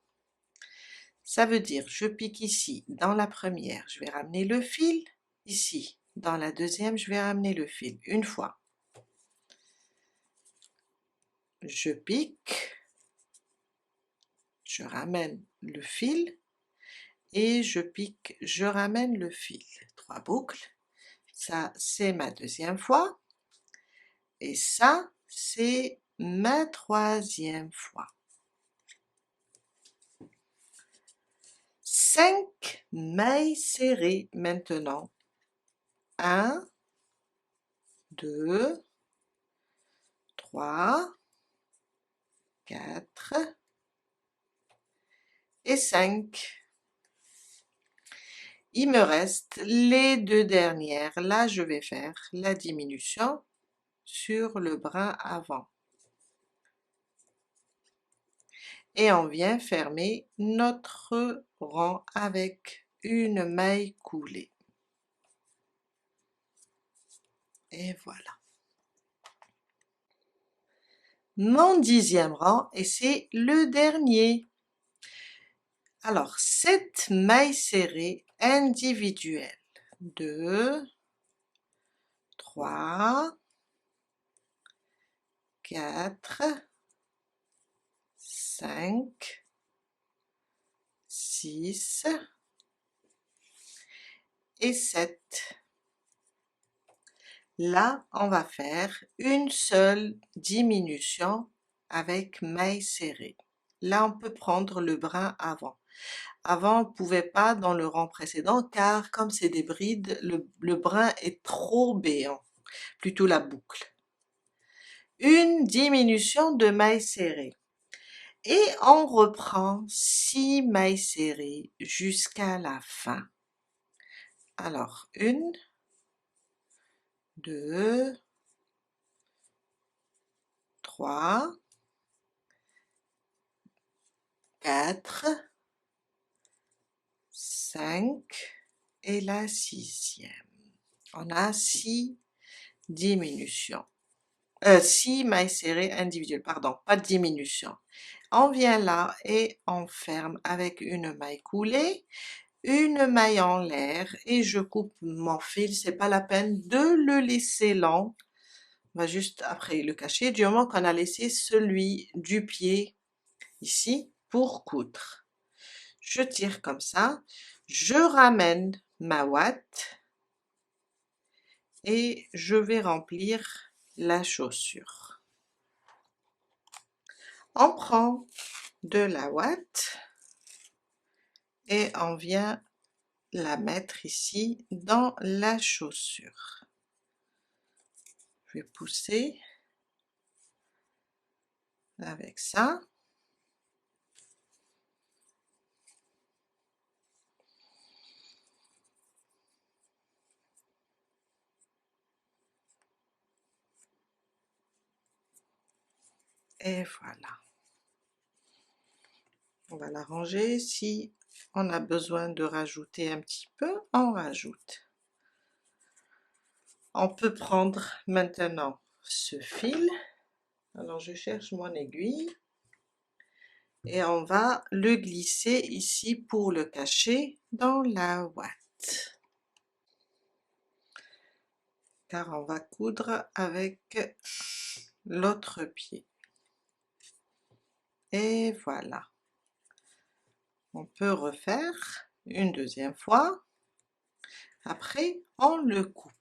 Ça veut dire, je pique ici, dans la première, je vais ramener le fil, ici, dans la deuxième, je vais ramener le fil, une fois. Je pique, je ramène le fil, et je pique, je ramène le fil. 3 boucles, ça c'est ma deuxième fois, et ça c'est ma troisième fois. 5 mailles serrées maintenant. 1, 2, 3, 4 et 5. Il me reste les deux dernières. Là, je vais faire la diminution sur le brin avant. Et on vient fermer notre rang avec une maille coulée. Et voilà. Mon 10e rang, et c'est le dernier. Alors, 7 mailles serrées individuelles. 2, 3, 4, 5, 6 et 7. Là, on va faire une seule diminution avec maille serrée. Là, on peut prendre le brin avant. Avant, on ne pouvait pas dans le rang précédent car comme c'est des brides, le brin est trop béant, plutôt la boucle. Une diminution de maille serrée. Et on reprend 6 mailles serrées jusqu'à la fin. Alors, 1, 2, 3, 4, 5 et la sixième. On a 6 diminutions. 6 mailles serrées individuelles, pardon, pas de diminution. On vient là et on ferme avec une maille coulée, une maille en l'air et je coupe mon fil, c'est pas la peine de le laisser long. On va juste après le cacher du moment qu'on a laissé celui du pied ici pour coudre. Je tire comme ça, je ramène ma ouate et je vais remplir la chaussure. On prend de la ouate et on vient la mettre ici dans la chaussure. Je vais pousser avec ça. Et voilà. On va la ranger. Si on a besoin de rajouter un petit peu, on rajoute. On peut prendre maintenant ce fil. Alors je cherche mon aiguille. Et on va le glisser ici pour le cacher dans la ouate. Car on va coudre avec l'autre pied. Et voilà. On peut refaire une deuxième fois. Après, on le coupe.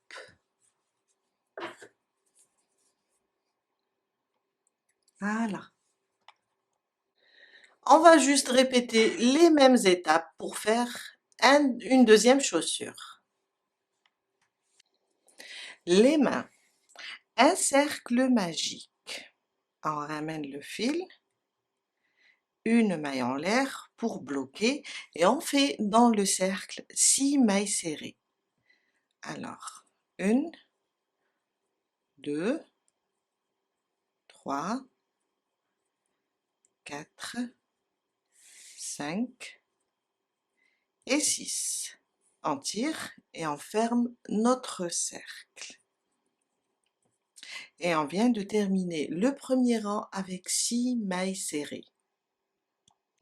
Voilà. On va juste répéter les mêmes étapes pour faire une deuxième chaussure. Les mains. Un cercle magique. On ramène le fil. Une maille en l'air pour bloquer et on fait dans le cercle 6 mailles serrées. Alors, 1, 2, 3, 4, 5 et 6. On tire et on ferme notre cercle. Et on vient de terminer le premier rang avec 6 mailles serrées.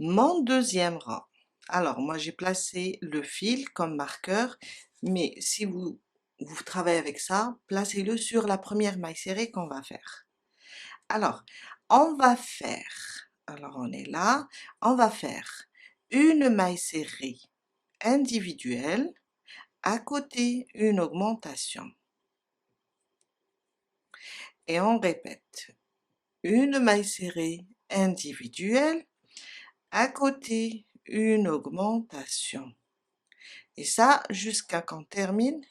Mon deuxième rang. Alors, moi j'ai placé le fil comme marqueur, mais si vous travaillez avec ça, placez-le sur la première maille serrée qu'on va faire. Alors, on va faire, alors on est là, on va faire une maille serrée individuelle, à côté une augmentation. Et on répète, une maille serrée individuelle, à côté une augmentation. Et ça jusqu'à qu'on termine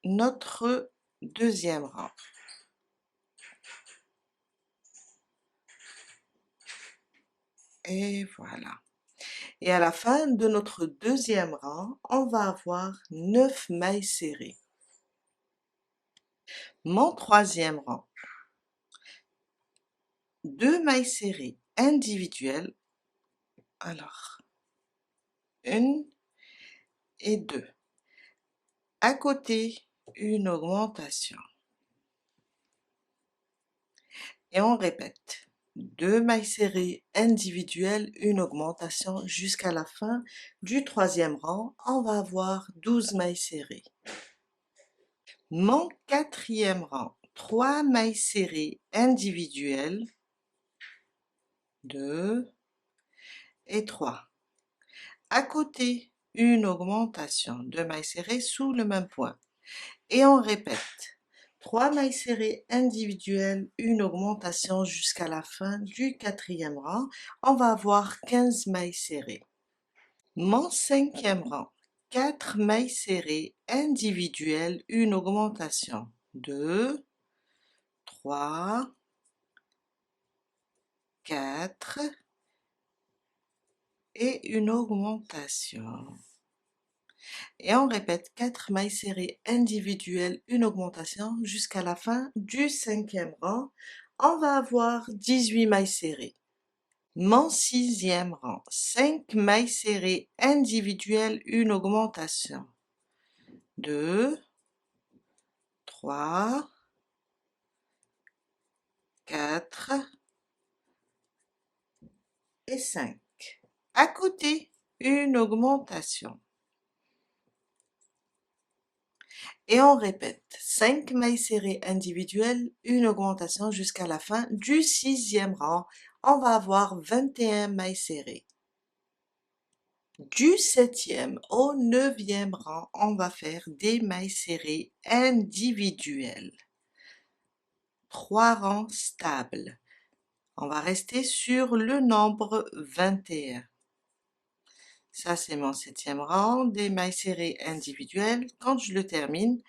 notre deuxième rang. Et voilà. Et à la fin de notre deuxième rang, on va avoir 9 mailles serrées. Mon troisième rang, 2 mailles serrées individuelles. Alors, 1 et 2. À côté, une augmentation. Et on répète. 2 mailles serrées individuelles, une augmentation jusqu'à la fin du troisième rang. On va avoir 12 mailles serrées. Mon quatrième rang, 3 mailles serrées individuelles, 2 et 3. À côté, une augmentation, 2 mailles serrées sous le même point. Et on répète, 3 mailles serrées individuelles, une augmentation jusqu'à la fin du quatrième rang. On va avoir 15 mailles serrées. Mon cinquième rang, 4 mailles serrées individuelles, une augmentation, 2, 3, 4 et une augmentation. Et on répète 4 mailles serrées individuelles, une augmentation jusqu'à la fin du cinquième rang. On va avoir 18 mailles serrées. Mon sixième rang, 5 mailles serrées individuelles, une augmentation. 2, 3, 4 et 5. À côté, une augmentation. Et on répète, 5 mailles serrées individuelles, une augmentation jusqu'à la fin du sixième rang. On va avoir 21 mailles serrées. Du septième au neuvième rang, on va faire des mailles serrées individuelles. 3 rangs stables. On va rester sur le nombre 21. Ça, c'est mon septième rang, des mailles serrées individuelles. Quand je le termine,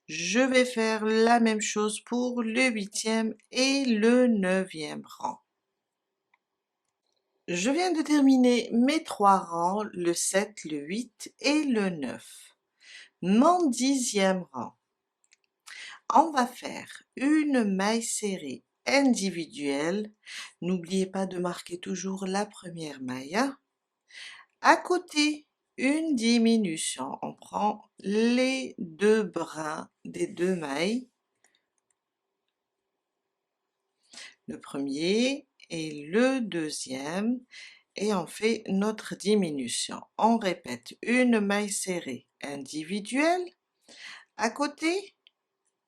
je vais faire la même chose pour le huitième et le neuvième rang. Je viens de terminer mes 3 rangs, le 7, le 8 et le 9. Mon dixième rang. On va faire une maille serrée individuelle. N'oubliez pas de marquer toujours la première maille, hein. À côté, une diminution. On prend les deux brins des deux mailles, le premier et le deuxième, et on fait notre diminution. On répète, une maille serrée individuelle, à côté,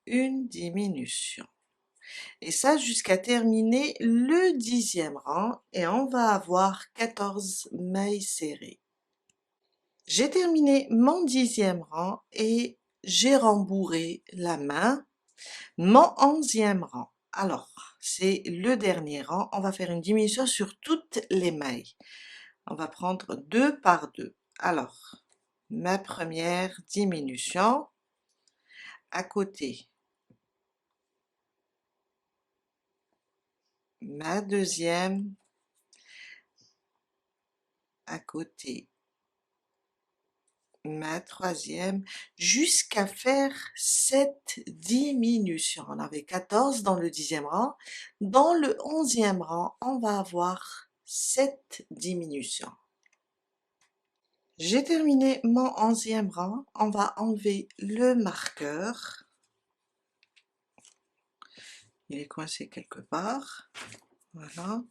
une diminution. Et ça jusqu'à terminer le 10e rang, et on va avoir 14 mailles serrées. J'ai terminé mon 10e rang et j'ai rembourré la main. Mon 11e rang, alors c'est le dernier rang, on va faire une diminution sur toutes les mailles. On va prendre 2 par 2. Alors, ma première diminution, à côté, ma deuxième, à côté, ma troisième, jusqu'à faire 7 diminutions. On avait 14 dans le 10e rang. Dans le 11e rang, on va avoir 7 diminutions. J'ai terminé mon 11e rang. On va enlever le marqueur. Il est coincé quelque part. Voilà.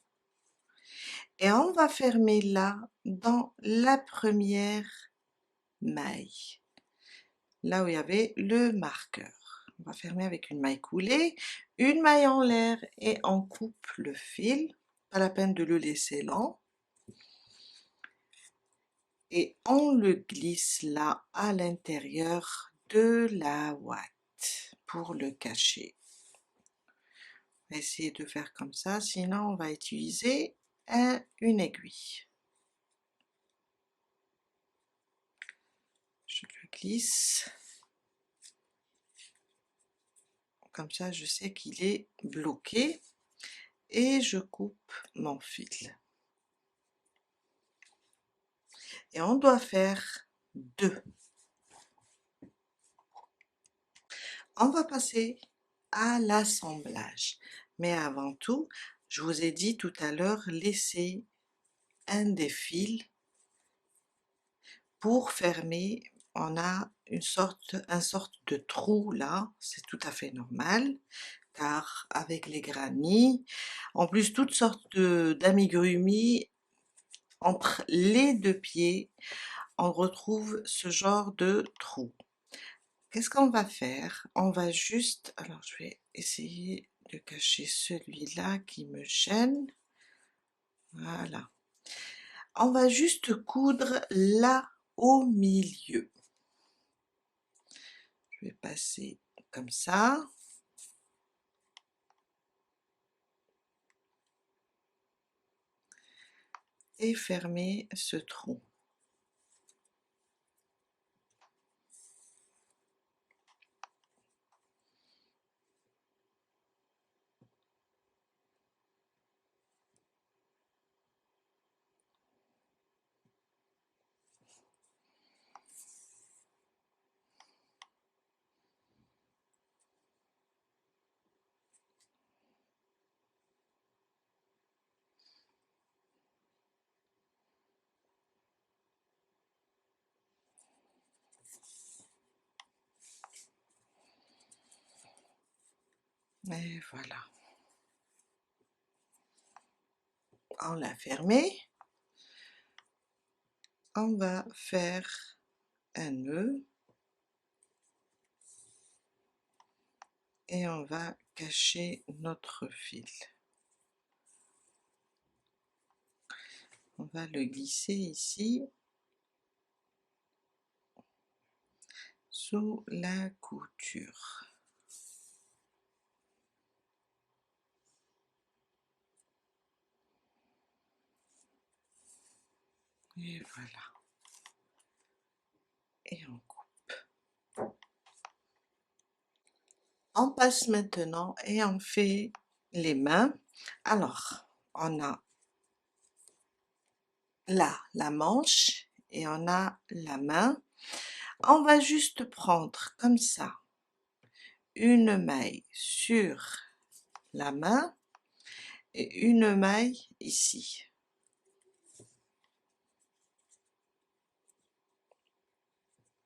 Et on va fermer là, dans la première maille, là où il y avait le marqueur. On va fermer avec une maille coulée, une maille en l'air, et on coupe le fil. Pas la peine de le laisser lent. Et on le glisse là à l'intérieur de la ouate pour le cacher. On va essayer de faire comme ça, sinon on va utiliser une aiguille. Je le glisse. Comme ça, je sais qu'il est bloqué. Et je coupe mon fil. Et on doit faire 2. On va passer à l'assemblage. Mais avant tout, je vous ai dit tout à l'heure, laissez un des fils pour fermer. On a une sorte de trou là, c'est tout à fait normal, car avec les granits, en plus toutes sortes d'amigurumis, entre les deux pieds, on retrouve ce genre de trou. Qu'est-ce qu'on va faire? On va juste, alors je vais essayer de cacher celui-là qui me gêne. Voilà. On va juste coudre là au milieu. Je vais passer comme ça. Et fermer ce trou. Et voilà. On l'a fermé. On va faire un nœud. Et on va cacher notre fil. On va le glisser ici, sous la couture. Et voilà. Et on coupe. On passe maintenant et on fait les mains. Alors, on a là la manche et on a la main. On va juste prendre comme ça une maille sur la main et une maille ici.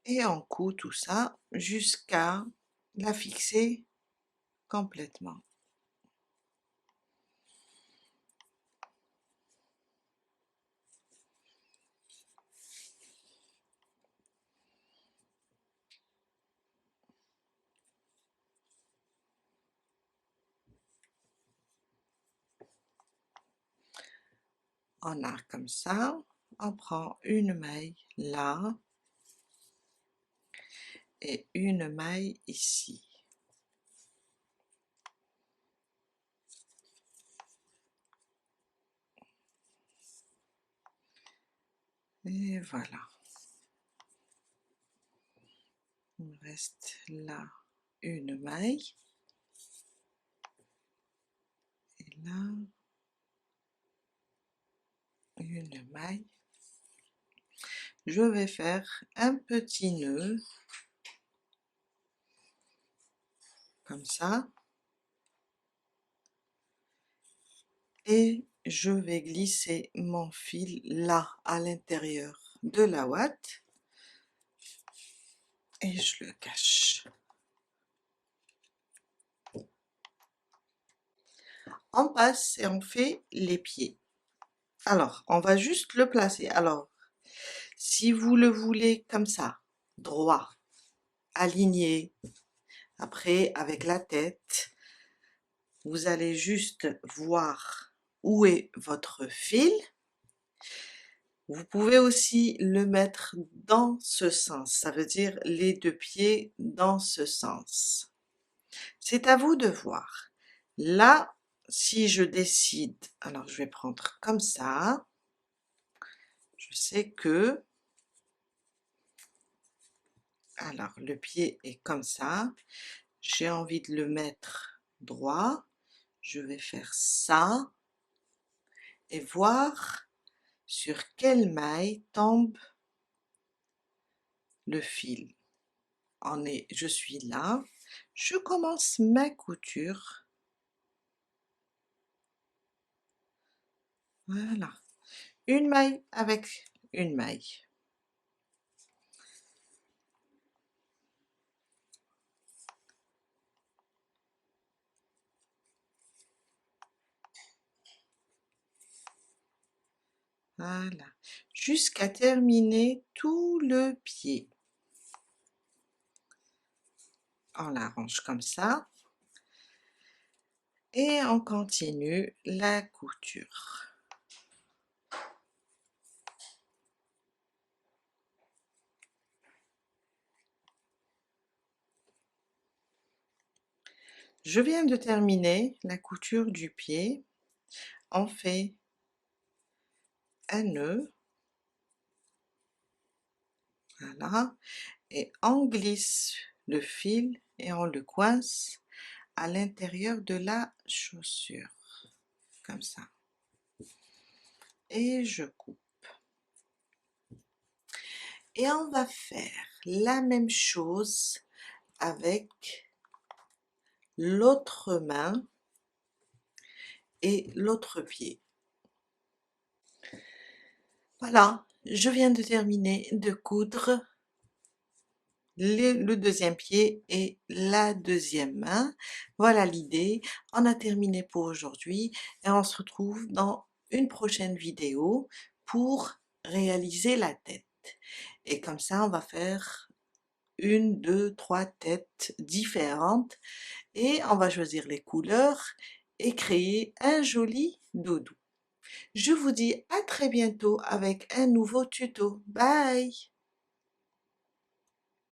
Et on coud tout ça jusqu'à la fixer complètement. On a comme ça, on prend une maille là et une maille ici. Et voilà. Il me reste là une maille et là une maille. Je vais faire un petit nœud comme ça et je vais glisser mon fil là à l'intérieur de la ouate et je le cache. On passe et on fait les pieds. Alors, on va juste le placer. Alors, si vous le voulez comme ça, droit, aligné, après avec la tête, vous allez juste voir où est votre fil. Vous pouvez aussi le mettre dans ce sens, ça veut dire les deux pieds dans ce sens. C'est à vous de voir. Là, si je décide, alors je vais prendre comme ça, je sais que, alors le pied est comme ça, j'ai envie de le mettre droit, je vais faire ça et voir sur quelle maille tombe le fil. Je suis là, je commence ma couture, voilà, une maille avec une maille. Voilà, jusqu'à terminer tout le pied. On l'arrange comme ça et on continue la couture. Je viens de terminer la couture du pied. On fait un nœud, voilà, et on glisse le fil et on le coince à l'intérieur de la chaussure, comme ça. Et je coupe. Et on va faire la même chose avec l'autre main et l'autre pied. Voilà, je viens de terminer de coudre le deuxième pied et la deuxième main. Voilà l'idée. On a terminé pour aujourd'hui et on se retrouve dans une prochaine vidéo pour réaliser la tête. Et comme ça, on va faire une, deux, trois têtes différentes et on va choisir les couleurs et créer un joli doudou. Je vous dis à très bientôt avec un nouveau tuto. Bye!